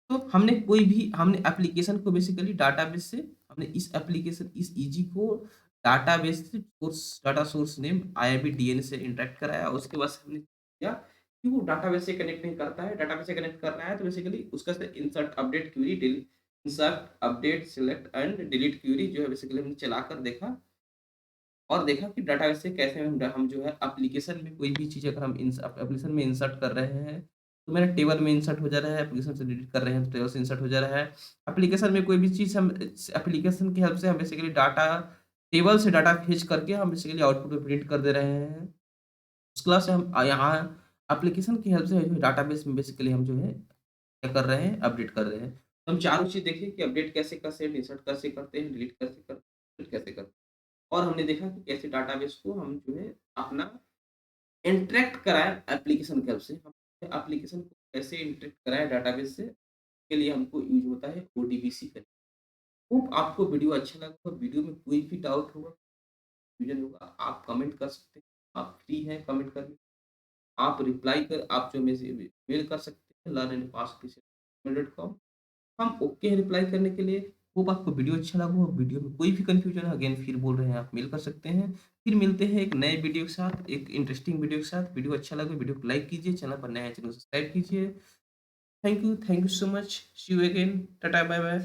तो हमने एप्लीकेशन को बेसिकली डाटाबेस से हमने इस ईजी को डाटाबेस से data source name IIB DN से इंटरेक्ट कराया. उसके बाद से हमने किया कि वो डाटाबेस से कनेक्ट नहीं करता है. डाटाबेस से कनेक्ट कर रहा है तो बेसिकली उसका से insert update query insert update select and delete query जो है बेसिकली हमने चलाकर देखा और देखा कि डाटाबेस से कैसे हम जो है एप्लीकेशन में कोई भी चीज़ अगर हम एप्लीकेशन में इंसर्ट कर रहे हैं, तो मेरा टेबल में इंसर्ट हो जा रहा है. एप्लीकेशन से डिलीट कर रहे हैं तो टेबल से इंसर्ट हो जा रहा है. एप्लीकेशन में कोई भी चीज़ हम एप्लीकेशन की हेल्प से हम बेसिकली डाटा टेबल से डाटा फेच करके हम बेसिकली आउटपुट में प्रिंट कर दे रहे हैं. उस क्लास से हम यहाँ एप्लीकेशन की हेल्प से जो है डाटाबेस में बेसिकली हम जो है क्या कर रहे हैं, अपडेट कर रहे हैं. तो हम चारों चीज़ देखिए कि अपडेट कैसे करते हैं, इंसर्ट कैसे करते हैं, डिलीट कैसे करते हैं, फिर कैसे करते हैं. और हमने देखा कि कैसे डाटाबेस को हम जो है अपना इंटरैक्ट कराएँ एप्लीकेशन की हेल्प से. हम एप्लीकेशन को कैसे इंटरैक्ट कराएँ डाटाबेस से, के लिए हमको यूज़ होता है ओडीबीसी का. होप आपको वीडियो अच्छा लगा हो. वीडियो में कोई भी डाउट होगा, कंफ्यूजन होगा, आप कमेंट कर सकते हैं. आप फ्री हैं कमेंट करने. आप रिप्लाई कर आप जो मेल मेल कर सकते हैं learnandpass@gmail.com. हम ओके हैं रिप्लाई करने के लिए. होप आपको वीडियो अच्छा लगा हो. वीडियो में कोई भी कंफ्यूजन है अगेन फिर बोल रहे हैं आप मेल कर सकते हैं. फिर मिलते हैं एक नए वीडियो के साथ, एक इंटरेस्टिंग वीडियो के साथ. वीडियो अच्छा लगे वीडियो को लाइक कीजिए. चैनल पर नया है चैनल को सब्सक्राइब कीजिए. Thank you so much. See you again. Tata bye bye.